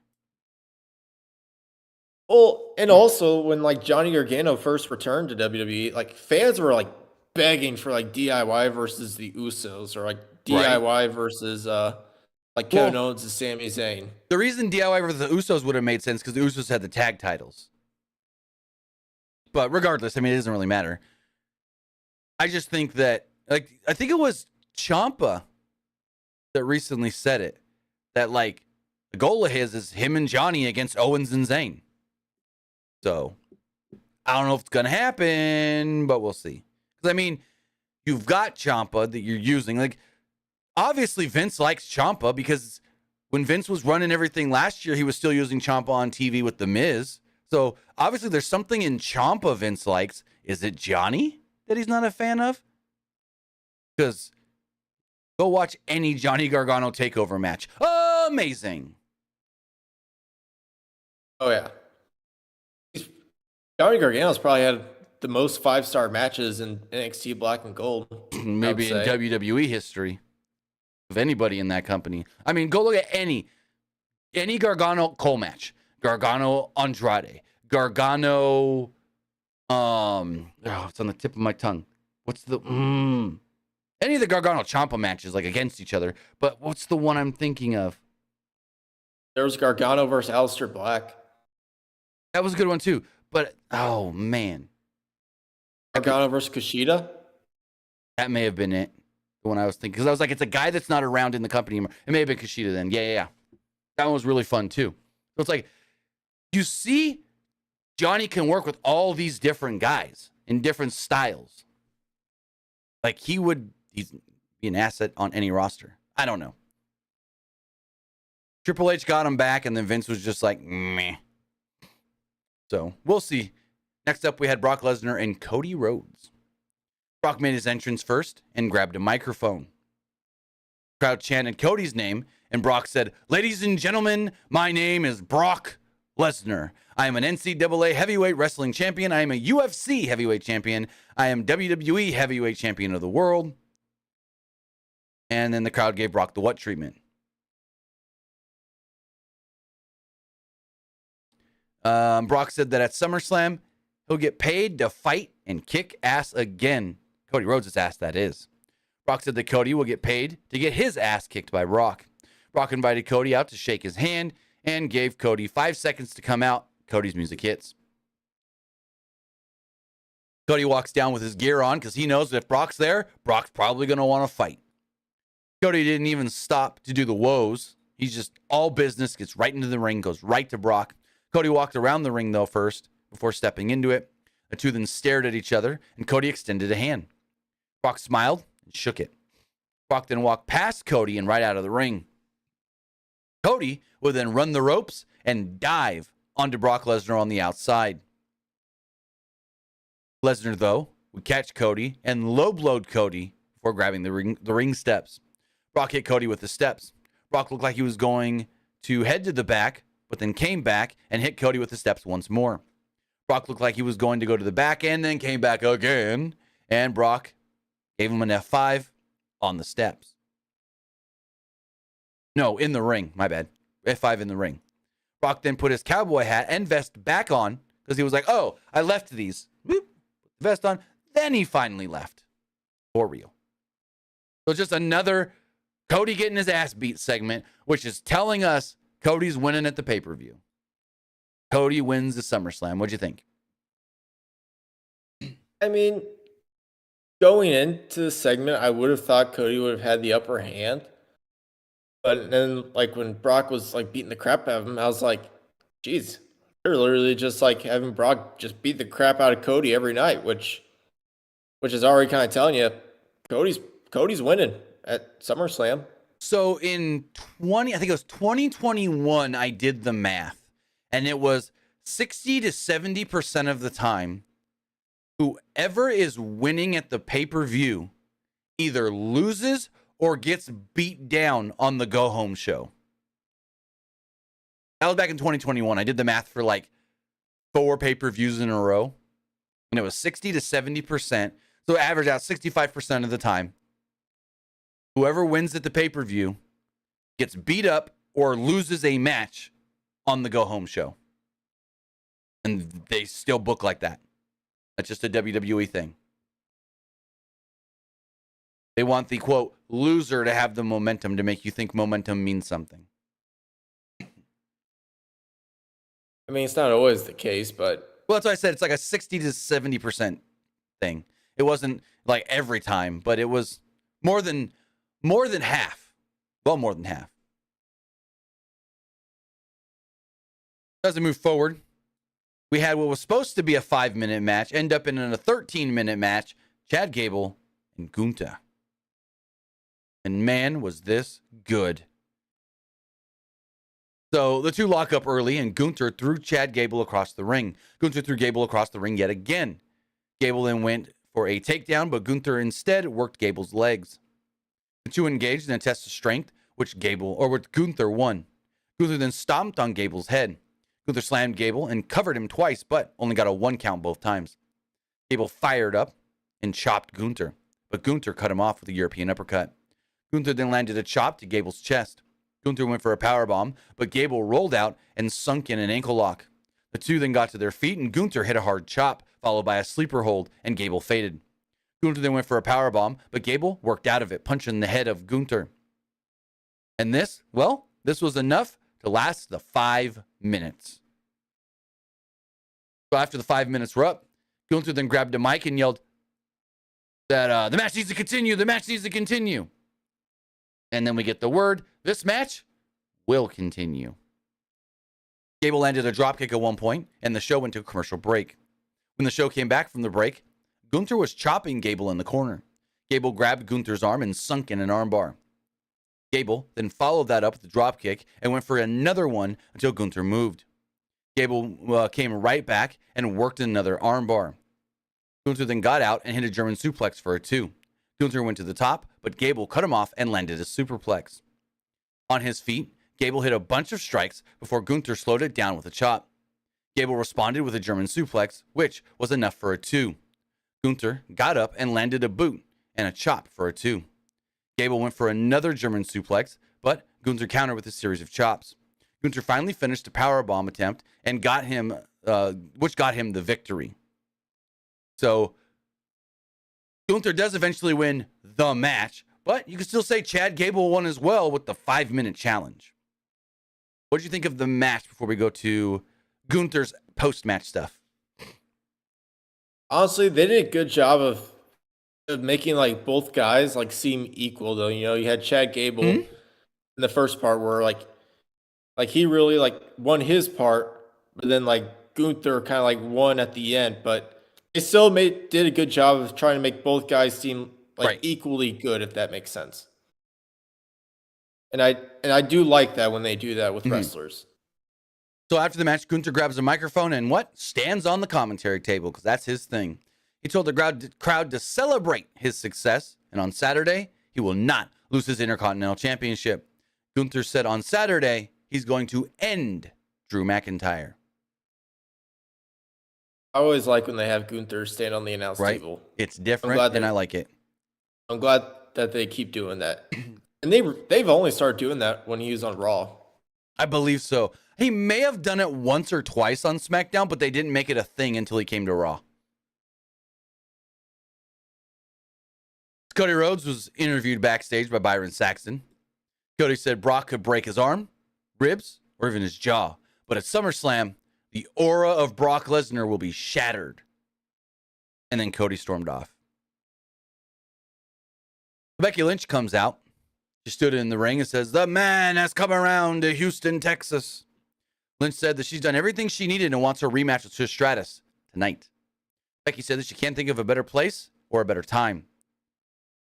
Well, and also when like Johnny Gargano first returned to WWE, like fans were like begging for like DIY versus the Usos or like DIY versus like Kevin Owens and Sami Zayn. The reason DIY versus the Usos would have made sense because the Usos had the tag titles. But regardless, I mean, it doesn't really matter. I just think that, like, I think it was Ciampa that recently said it, that like the goal of his is him and Johnny against Owens and Zayn. So I don't know if it's going to happen, but we'll see. Because, I mean, you've got Ciampa that you're using. Like, obviously, Vince likes Ciampa because when Vince was running everything last year, he was still using Ciampa on TV with The Miz. So, obviously, there's something in Ciampa Vince likes. Is it Johnny that he's not a fan of? Because go watch any Johnny Gargano takeover match. Amazing. Oh, yeah. Johnny Gargano's probably had the most 5-star matches in NXT Black and Gold. Maybe in WWE history of anybody in that company. I mean, go look at any Gargano Cole match. Gargano Andrade. Gargano, it's on the tip of my tongue. What's the, any of the Gargano Ciampa matches, like against each other. But what's the one I'm thinking of? There was Gargano versus Aleister Black. That was a good one too. But, oh, man. Gargano versus Kushida? That may have been it. The one I was thinking. Because I was like, it's a guy that's not around in the company anymore. It may have been Kushida then. Yeah. That one was really fun, too. So it's like, you see, Johnny can work with all these different guys in different styles. Like, he's be an asset on any roster. I don't know. Triple H got him back, and then Vince was just like, meh. So, we'll see. Next up, we had Brock Lesnar and Cody Rhodes. Brock made his entrance first and grabbed a microphone. Crowd chanted Cody's name, and Brock said, "Ladies and gentlemen, my name is Brock Lesnar. I am an NCAA heavyweight wrestling champion. I am a UFC heavyweight champion. I am WWE heavyweight champion of the world. And then the crowd gave Brock the what treatment. Brock said that at SummerSlam, he'll get paid to fight and kick ass again. Cody Rhodes' ass, that is. Brock said that Cody will get paid to get his ass kicked by Brock. Brock invited Cody out to shake his hand and gave Cody 5 seconds to come out. Cody's music hits. Cody walks down with his gear on because he knows that if Brock's there, Brock's probably going to want to fight. Cody didn't even stop to do the woes. He's just all business, gets right into the ring, goes right to Brock. Cody walked around the ring, though, first, before stepping into it. The two then stared at each other, and Cody extended a hand. Brock smiled and shook it. Brock then walked past Cody and right out of the ring. Cody would then run the ropes and dive onto Brock Lesnar on the outside. Lesnar, though, would catch Cody and low-blowed Cody before grabbing the ring steps. Brock hit Cody with the steps. Brock looked like he was going to head to the back, but then came back and hit Cody with the steps once more. Brock looked like he was going to go to the back and then came back again, and Brock gave him an F5 on the steps. No, in the ring. My bad. F5 in the ring. Brock then put his cowboy hat and vest back on because he was like, oh, I left these. Whoop, put the vest on. Then he finally left. For real. So just another Cody getting his ass beat segment, which is telling us Cody's winning at the pay-per-view. Cody wins the SummerSlam. What'd you think? I mean, going into the segment, I would have thought Cody would have had the upper hand. But then, like, when Brock was, like, beating the crap out of him, I was like, geez, they're literally just, like, having Brock just beat the crap out of Cody every night, which is already kind of telling you Cody's winning at SummerSlam. So in I think it was 2021, I did the math, and it was 60 to 70% of the time, whoever is winning at the pay-per-view either loses or gets beat down on the go-home show. That was back in 2021. I did the math for like 4 pay-per-views in a row, and it was 60 to 70%. So average out 65% of the time. Whoever wins at the pay-per-view gets beat up or loses a match on the go-home show. And they still book like that. That's just a WWE thing. They want the, quote, loser to have the momentum to make you think momentum means something. I mean, it's not always the case, but... Well, that's why I said it's like a 60 to 70% thing. It wasn't like every time, but it was more than half. Well, more than half. As we move forward, we had what was supposed to be a 5-minute match end up in a 13-minute match. Chad Gable and Gunther. And man, was this good. So the two lock up early, and Gunther threw Chad Gable across the ring. Gunther threw Gable across the ring yet again. Gable then went for a takedown, but Gunther instead worked Gable's legs. The two engaged in a test of strength, which Gunther won. Gunther then stomped on Gable's head. Gunther slammed Gable and covered him twice, but only got a 1 count both times. Gable fired up and chopped Gunther, but Gunther cut him off with a European uppercut. Gunther then landed a chop to Gable's chest. Gunther went for a powerbomb, but Gable rolled out and sunk in an ankle lock. The two then got to their feet, and Gunther hit a hard chop, followed by a sleeper hold, and Gable faded. Gunther then went for a powerbomb, but Gable worked out of it, punching the head of Gunther. And this was enough to last the 5 minutes. So after the 5 minutes were up, Gunther then grabbed a mic and yelled that the match needs to continue, the match needs to continue. And then we get the word, this match will continue. Gable landed a dropkick at one point, and the show went to a commercial break. When the show came back from the break, Gunther was chopping Gable in the corner. Gable grabbed Gunther's arm and sunk in an armbar. Gable then followed that up with a dropkick and went for another one until Gunther moved. Gable came right back and worked another armbar. Gunther then got out and hit a German suplex for a 2. Gunther went to the top, but Gable cut him off and landed a superplex. On his feet, Gable hit a bunch of strikes before Gunther slowed it down with a chop. Gable responded with a German suplex, which was enough for a 2. Gunther got up and landed a boot and a chop for a 2. Gable went for another German suplex, but Gunther countered with a series of chops. Gunther finally finished a powerbomb attempt and got him, which got him the victory. So Gunther does eventually win the match, but you can still say Chad Gable won as well with the 5-minute challenge. What did you think of the match before we go to Gunther's post-match stuff? Honestly, they did a good job of making like both guys like seem equal though. You know, you had Chad Gable in the first part where like he really like won his part, but then like Gunther kind of like won at the end, but they still did a good job of trying to make both guys seem like equally good, if that makes sense. And I do like that when they do that with wrestlers. So after the match, Gunther grabs a microphone and stands on the commentary table, because that's his thing. He told the crowd to celebrate his success, and on Saturday, he will not lose his Intercontinental Championship. Gunther said on Saturday, he's going to end Drew McIntyre. I always like when they have Gunther stand on the announce table. It's different, and I like it. I'm glad that they keep doing that. And they've only started doing that when he was on Raw. I believe so. He may have done it once or twice on SmackDown, but they didn't make it a thing until he came to Raw. Cody Rhodes was interviewed backstage by Byron Saxton. Cody said Brock could break his arm, ribs, or even his jaw. But at SummerSlam, the aura of Brock Lesnar will be shattered. And then Cody stormed off. Becky Lynch comes out. She stood in the ring and says, "The man has come around to Houston, Texas." Lynch said that she's done everything she needed and wants her rematch with Trish Stratus tonight. Becky said that she can't think of a better place or a better time.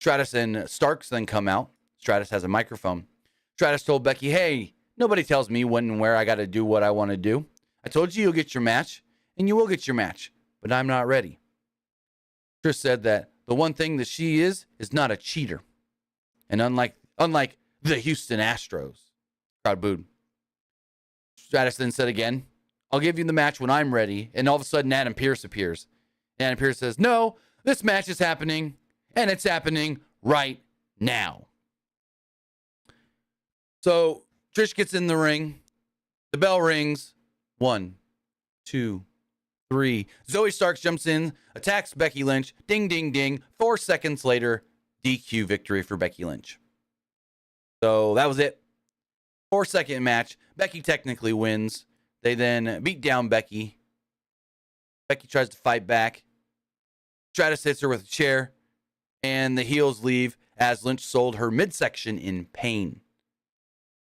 Stratus and Starks then come out. Stratus has a microphone. Stratus told Becky, "Hey, nobody tells me when and where I got to do what I want to do. I told you you'll get your match, and you will get your match, but I'm not ready." Trish said that the one thing that she is not a cheater. And unlike the Houston Astros. Crowd booed. Stratus then said again, "I'll give you the match when I'm ready." And all of a sudden, Adam Pearce appears. And Adam Pearce says, "No, this match is happening, and it's happening right now." So Trish gets in the ring. The bell rings. 1, 2, 3. Zoe Starks jumps in, attacks Becky Lynch. Ding, ding, ding. 4 seconds later, DQ victory for Becky Lynch. So that was it. 4-second match. Becky technically wins. They then beat down Becky. Becky tries to fight back. Stratus hits her with a chair. And the heels leave as Lynch sold her midsection in pain.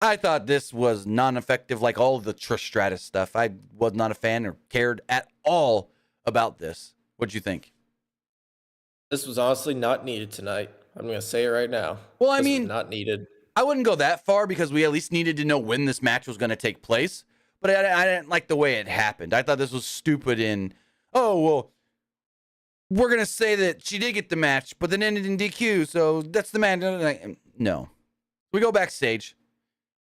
I thought this was non-effective like all of the Trish Stratus stuff. I was not a fan or cared at all about this. What'd you think? This was honestly not needed tonight. I'm going to say it right now. Well, I This mean, was not needed. I wouldn't go that far because we at least needed to know when this match was going to take place. But I didn't like the way it happened. I thought this was stupid in, oh, well, we're going to say that she did get the match, but then ended in DQ, so that's the match. No. We go backstage,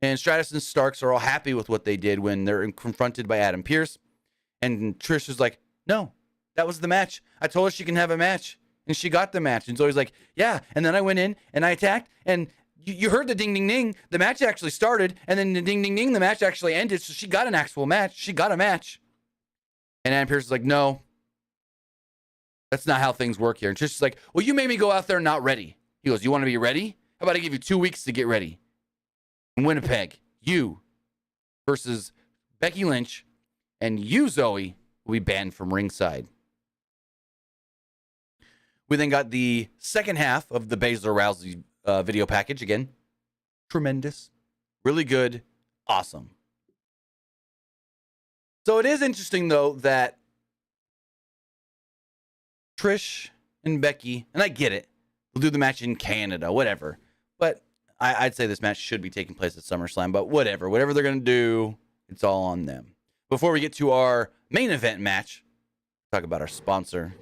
and Stratus and Starks are all happy with what they did when they're confronted by Adam Pearce. And Trish is like, "No, that was the match. I told her she can have a match." And she got the match. And Zoe's like, "Yeah." And then I went in and I attacked. And you heard the ding, ding, ding. The match actually started. And then the ding, ding, ding. The match actually ended. So she got an actual match. She got a match. And Adam Pearce is like, "No, that's not how things work here." And Trish is like, "Well, you made me go out there not ready." He goes, "You want to be ready? How about I give you 2 weeks to get ready? In Winnipeg, you versus Becky Lynch, and you, Zoe, will be banned from ringside." We then got the second half of the Baszler Rousey video package. Again, tremendous, really good, awesome. So it is interesting, though, that Trish and Becky, and I get it, we'll do the match in Canada, whatever. But I'd say this match should be taking place at SummerSlam, but whatever. Whatever they're going to do, it's all on them. Before we get to our main event match, talk about our sponsor.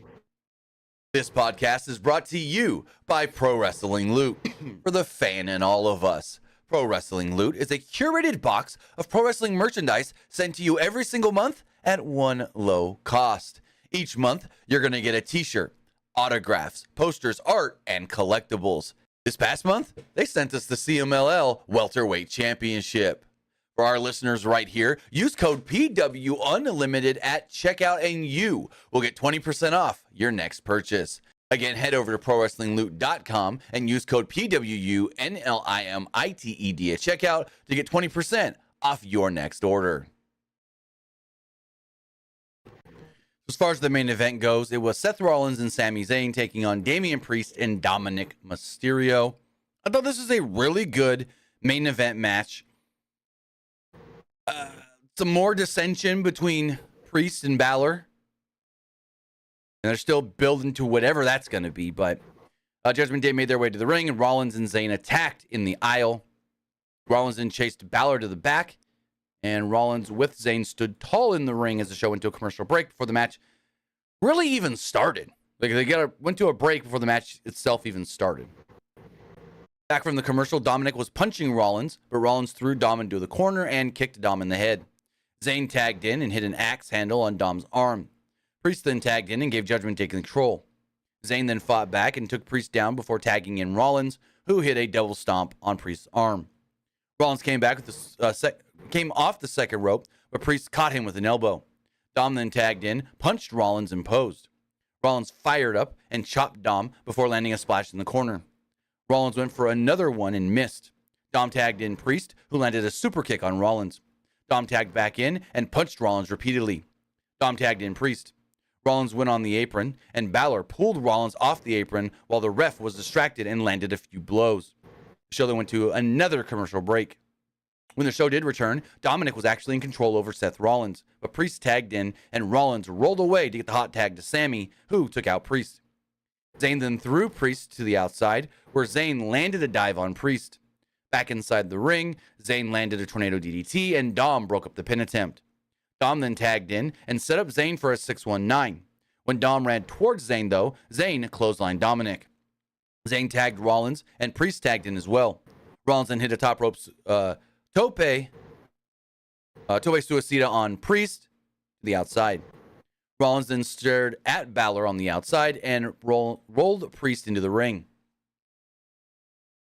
This podcast is brought to you by Pro Wrestling Loot. For the fan in all of us, Pro Wrestling Loot is a curated box of pro wrestling merchandise sent to you every single month at one low cost. Each month, you're going to get a t-shirt, autographs, posters, art, and collectibles. This past month, they sent us the CMLL Welterweight Championship. For our listeners right here, use code PW Unlimited at checkout and you will get 20% off your next purchase. Again, head over to ProWrestlingLoot.com and use code PWU NLIMITED at checkout to get 20% off your next order. As far as the main event goes, it was Seth Rollins and Sami Zayn taking on Damian Priest and Dominic Mysterio. I thought this was a really good main event match. Some more dissension between Priest and Balor. And they're still building to whatever that's going to be. But Judgment Day made their way to the ring, and Rollins and Zayn attacked in the aisle. Rollins then chased Balor to the back, and Rollins with Zayn stood tall in the ring as the show went to a commercial break before the match really even started. Like they went to a break before the match itself even started. Back from the commercial, Dominic was punching Rollins, but Rollins threw Dom into the corner and kicked Dom in the head. Zayn tagged in and hit an axe handle on Dom's arm. Priest then tagged in and gave Judgment Day control. Zayn then fought back and took Priest down before tagging in Rollins, who hit a double stomp on Priest's arm. Rollins came back with came off the second rope, but Priest caught him with an elbow. Dom then tagged in, punched Rollins, and posed. Rollins fired up and chopped Dom before landing a splash in the corner. Rollins went for another one and missed. Dom tagged in Priest, who landed a super kick on Rollins. Dom tagged back in and punched Rollins repeatedly. Dom tagged in Priest. Rollins went on the apron, and Balor pulled Rollins off the apron while the ref was distracted and landed a few blows. The show then went to another commercial break. When the show did return, Dominic was actually in control over Seth Rollins, but Priest tagged in, and Rollins rolled away to get the hot tag to Sami, who took out Priest. Zayn then threw Priest to the outside, where Zayn landed a dive on Priest. Back inside the ring, Zayn landed a tornado DDT, and Dom broke up the pin attempt. Dom then tagged in and set up Zayn for a 619. When Dom ran towards Zayn, though, Zayn clotheslined Dominic. Zayn tagged Rollins, and Priest tagged in as well. Rollins then hit a top rope tope suicida on Priest to the outside. Rollins then stared at Balor on the outside and rolled Priest into the ring.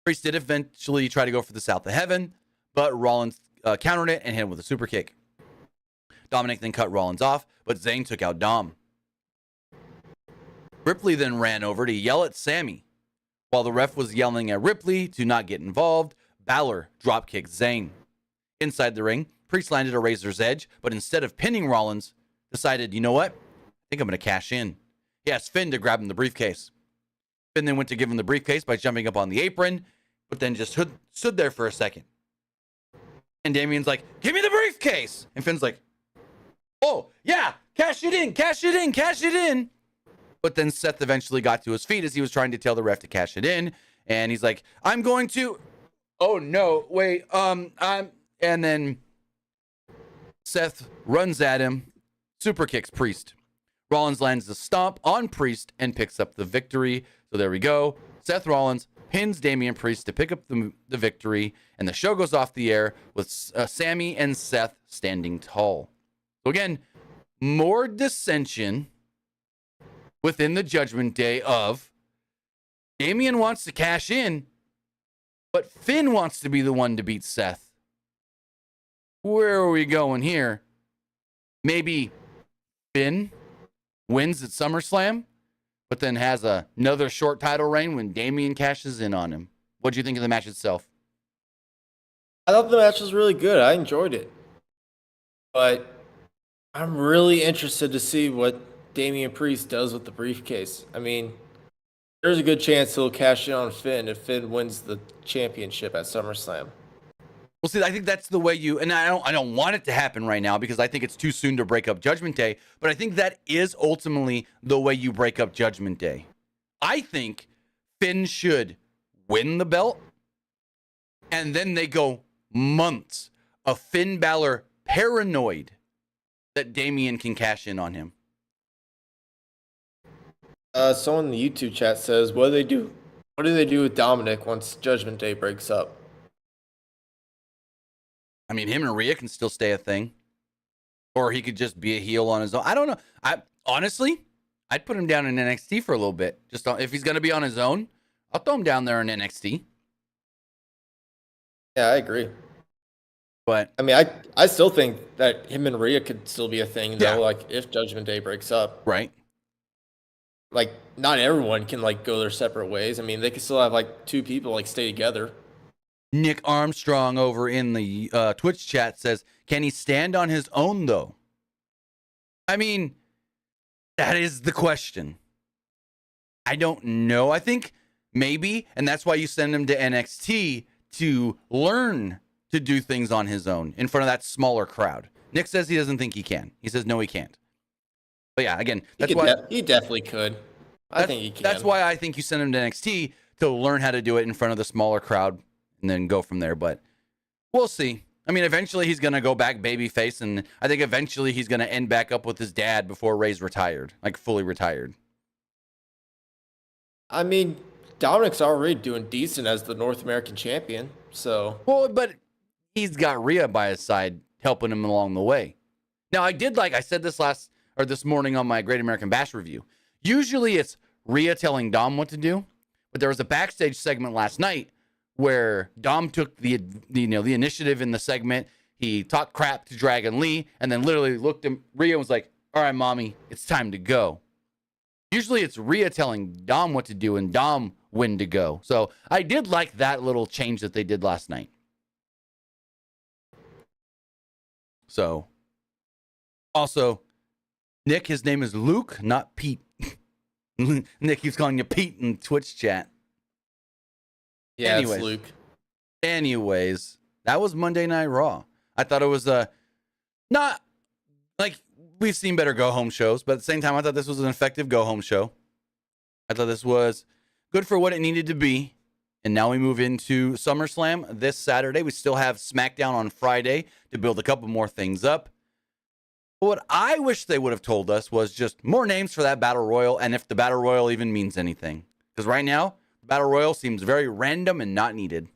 Priest did eventually try to go for the South of Heaven, but Rollins countered it and hit him with a super kick. Dominic then cut Rollins off, but Zayn took out Dom. Ripley then ran over to yell at Sami. While the ref was yelling at Ripley to not get involved, Balor dropkicked Zayn. Inside the ring, Priest landed a razor's edge, but instead of pinning Rollins, decided, you know what? I think I'm going to cash in. He asked Finn to grab him the briefcase. Finn then went to give him the briefcase by jumping up on the apron, but then just stood there for a second. And Damian's like, give me the briefcase! And Finn's like, oh, yeah, cash it in, cash it in, cash it in. But then Seth eventually got to his feet as he was trying to tell the ref to cash it in. And he's like, I'm going to, oh no, wait, and then Seth runs at him, super kicks Priest. Rollins lands the stomp on Priest and picks up the victory. So there we go. Seth Rollins pins Damian Priest to pick up the victory, and the show goes off the air with Sami and Seth standing tall. So again, more dissension within the Judgment Day of Damian wants to cash in, but Finn wants to be the one to beat Seth. Where are we going here? Maybe Finn wins at SummerSlam, but then has another short title reign when Damian cashes in on him. What do you think of the match itself? I thought the match was really good. I enjoyed it. But I'm really interested to see what Damian Priest does with the briefcase. I mean, there's a good chance he'll cash in on Finn if Finn wins the championship at SummerSlam. Well, see, I think that's the way you, and I don't want it to happen right now because I think it's too soon to break up Judgment Day, but I think that is ultimately the way you break up Judgment Day. I think Finn should win the belt, and then they go months of Finn Balor paranoid that Damian can cash in on him. Someone in the YouTube chat says, what do they do? What do they do with Dominic once Judgment Day breaks up? I mean, him and Rhea can still stay a thing. Or he could just be a heel on his own. I don't know. Honestly, I'd put him down in NXT for a little bit. Just if he's going to be on his own, I'll throw him down there in NXT. Yeah, I agree. But I mean, I still think that him and Rhea could still be a thing, though, Yeah. like, if Judgment Day breaks up. right. Like, not everyone can, like, go their separate ways. I mean, they could still have, like, two people, like, stay together. Nick Armstrong over in the Twitch chat says, can he stand on his own, though? I mean, that is the question. I don't know. I think maybe, and that's why you send him to NXT to learn to do things on his own in front of that smaller crowd. Nick says he doesn't think he can. He says, no, he can't. But yeah, again, that's why He definitely could. I think he can. That's why I think you send him to NXT to learn how to do it in front of the smaller crowd and then go from there. But we'll see. I mean, eventually he's going to go back babyface, and I think eventually he's going to end back up with his dad before Ray's retired, like fully retired. I mean, Dominic's already doing decent as the North American champion, so. Well, but he's got Rhea by his side helping him along the way. Now, I said this morning on my Great American Bash review. Usually it's Rhea telling Dom what to do, but there was a backstage segment last night where Dom took the initiative in the segment. He talked crap to Dragon Lee and then literally looked at Rhea and was like, all right, mommy, it's time to go. Usually it's Rhea telling Dom what to do and Dom when to go. So I did like that little change that they did last night. So also, Nick, his name is Luke, not Pete. Nick keeps calling you Pete in Twitch chat. Yeah, it's Luke. Anyways, that was Monday Night Raw. I thought it was not like we've seen better go home shows, but at the same time, I thought this was an effective go home show. I thought this was good for what it needed to be. And now we move into SummerSlam this Saturday. We still have SmackDown on Friday to build a couple more things up. But what I wish they would have told us was just more names for that Battle Royal, and if the Battle Royal even means anything. Because right now, the Battle Royal seems very random and not needed.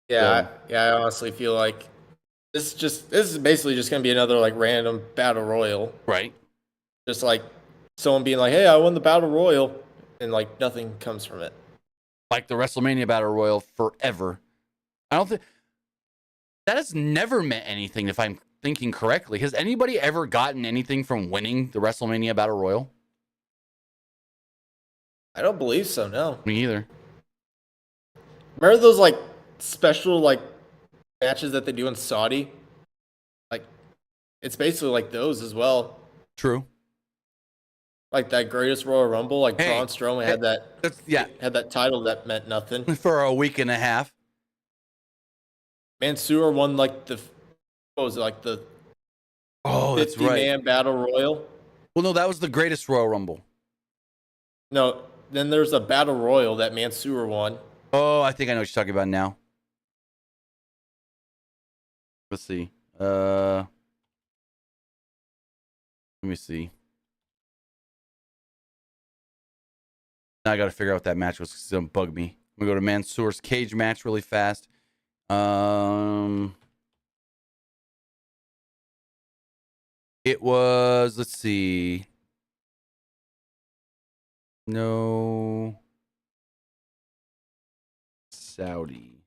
Yeah, I honestly feel like this is basically just gonna be another like random battle royal. Right. Just like someone being like, "Hey, I won the battle royal," and like nothing comes from it. Like the WrestleMania Battle Royal forever. I don't think that has never meant anything, if I'm thinking correctly. Has anybody ever gotten anything from winning the WrestleMania Battle Royal? I don't believe so. No. Me either. Remember those like special like matches that they do in Saudi? Like, it's basically like those as well. True. Like that Greatest Royal Rumble, like Hey, Braun Strowman had that title that meant nothing. For a week and a half. Mansoor won like the 50 that's right. man battle royal. Well, no, that was the Greatest Royal Rumble. No, then there's a battle royal that Mansoor won. Oh, I think I know what you're talking about now. Let's see. Let me see. Now I got to figure out what that match was because it's going to bug me. I'm going to go to Mansoor's cage match really fast. It was, let's see. No. Saudi.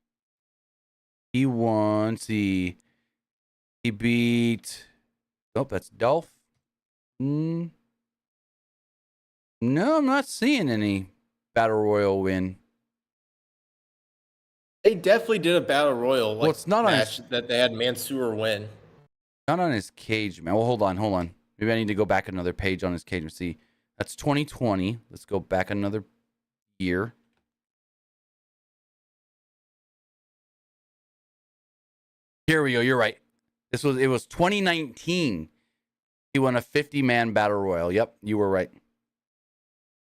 He won. Let's see. He beat. Oh, that's Dolph. No, I'm not seeing any Battle Royal win. They definitely did a battle royal like, Well, it's not match that they had Mansoor win. Not on his cage, man. Well, hold on. Maybe I need to go back another page on his cage and see. That's 2020. Let's go back another year. Here we go. You're right. It was 2019. He won a 50-man battle royal. Yep, you were right.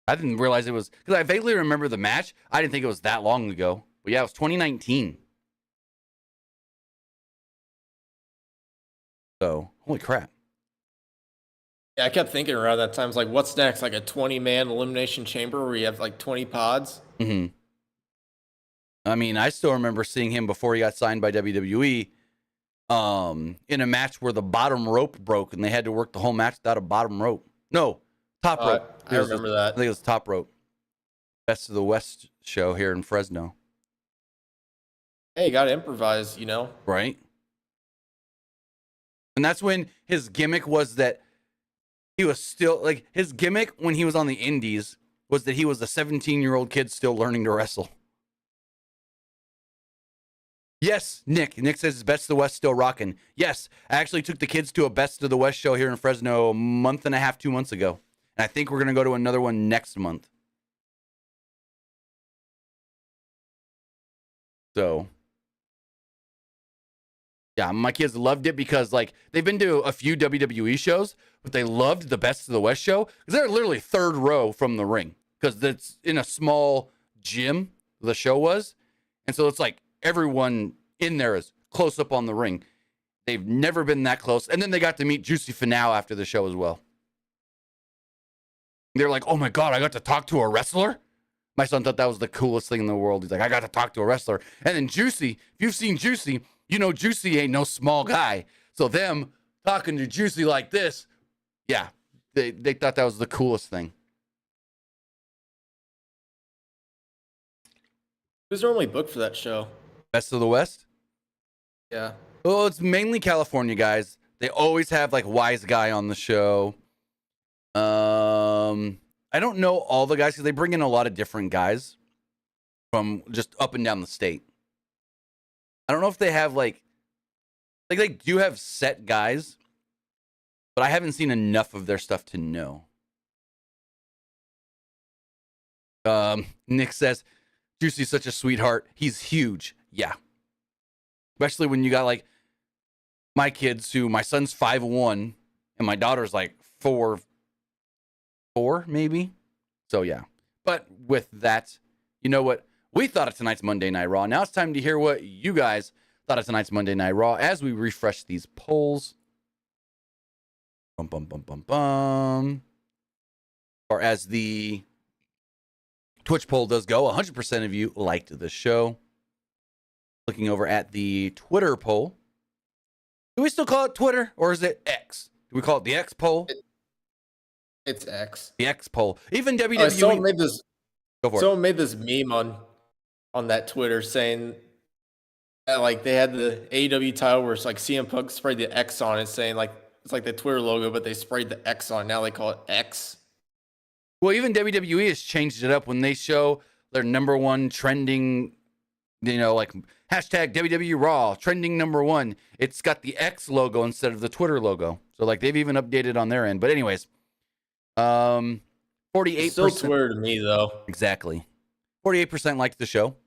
I didn't realize it was because I vaguely remember the match. I didn't think it was that long ago. But yeah, it was 2019. So, holy crap. Yeah, I kept thinking around that time, like, what's next? Like a 20-man elimination chamber where you have like 20 pods? Mm-hmm. I mean, I still remember seeing him before he got signed by WWE in a match where the bottom rope broke and they had to work the whole match without a bottom rope. No, top rope. I remember that. I think it was top rope. Best of the West show here in Fresno. Hey, you got to improvise, Right? And that's when his gimmick was that he was still, like, his gimmick when he was on the indies was that he was a 17-year-old kid still learning to wrestle. Yes, Nick. Nick says his Best of the West still rocking. Yes, I actually took the kids to a Best of the West show here in Fresno a month and a half, 2 months ago. And I think we're going to go to another one next month. So, yeah, my kids loved it because, like, they've been to a few WWE shows, but they loved the Best of the West show because they're literally third row from the ring because it's in a small gym, the show was. And so it's like everyone in there is close up on the ring. They've never been that close. And then they got to meet Juicy Finau after the show as well. They're like, oh my God, I got to talk to a wrestler? My son thought that was the coolest thing in the world. He's like, I got to talk to a wrestler. And then Juicy, if you've seen Juicy, you know Juicy ain't no small guy. So them talking to Juicy like this, yeah, they thought that was the coolest thing. Who's normally booked for that show? Best of the West? Yeah. Well, it's mainly California guys. They always have like Wise Guy on the show. I don't know all the guys because they bring in a lot of different guys from just up and down the state. I don't know if they have like they do have set guys, but I haven't seen enough of their stuff to know. Nick says, Juicy's such a sweetheart. He's huge. Yeah. Especially when you got like my kids who my son's 5'1" and my daughter's like 4'4" maybe. So yeah. But with that, you know what we thought of tonight's Monday Night Raw. Now it's time to hear what you guys thought of tonight's Monday Night Raw as we refresh these polls. Bum bum bum bum bum. Or as the Twitch poll does go, 100% of you liked the show. Looking over at the Twitter poll. Do we still call it Twitter or is it X? Do we call it the X poll? It's X. The X poll. Even WWE. Someone made this. Go for it. Someone made this meme on that Twitter saying that like they had the AEW title where it's like CM Punk sprayed the X on it, saying like it's like the Twitter logo, but they sprayed the X on it. Now they call it X. Well, even WWE has changed it up when they show their number one trending, like hashtag WWE Raw trending number one. It's got the X logo instead of the Twitter logo. So like they've even updated on their end. But anyways, 48%. Still Twitter to me though. Exactly. 48% liked the show.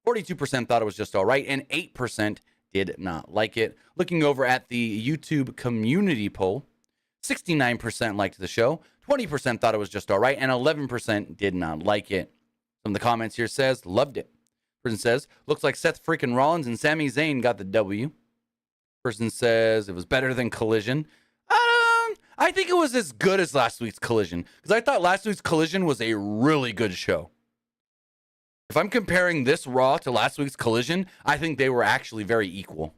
42% thought it was just all right, and 8% did not like it. Looking over at the YouTube community poll, 69% liked the show. 20% thought it was just all right, and 11% did not like it. Some of the comments here says, loved it. Person says, looks like Seth freaking Rollins and Sami Zayn got the W. Person says, it was better than Collision. I think it was as good as last week's Collision, because I thought last week's Collision was a really good show. If I'm comparing this Raw to last week's Collision, I think they were actually very equal.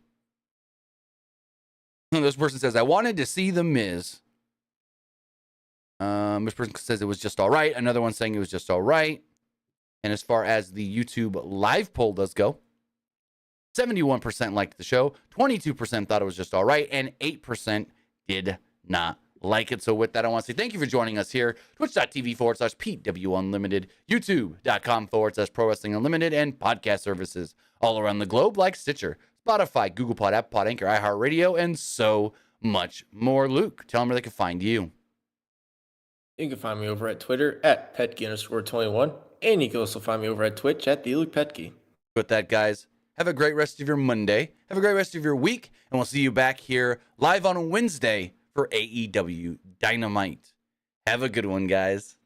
This person says, I wanted to see The Miz. This person says it was just all right. Another one saying it was just all right. And as far as the YouTube live poll does go, 71% liked the show, 22% thought it was just all right, and 8% did not like it. So with that, I want to say thank you for joining us here. Twitch.tv/PWU Unlimited, YouTube.com/Pro Wrestling Unlimited, and podcast services all around the globe like Stitcher, Spotify, Google Pod, Apple Pod, Anchor, iHeartRadio, and so much more. Luke, tell them where they can find you. You can find me over at Twitter at Petke_21, and you can also find me over at Twitch at the Luke Petke. With that, guys, have a great rest of your Monday. Have a great rest of your week, and we'll see you back here live on Wednesday for AEW Dynamite. Have a good one, guys.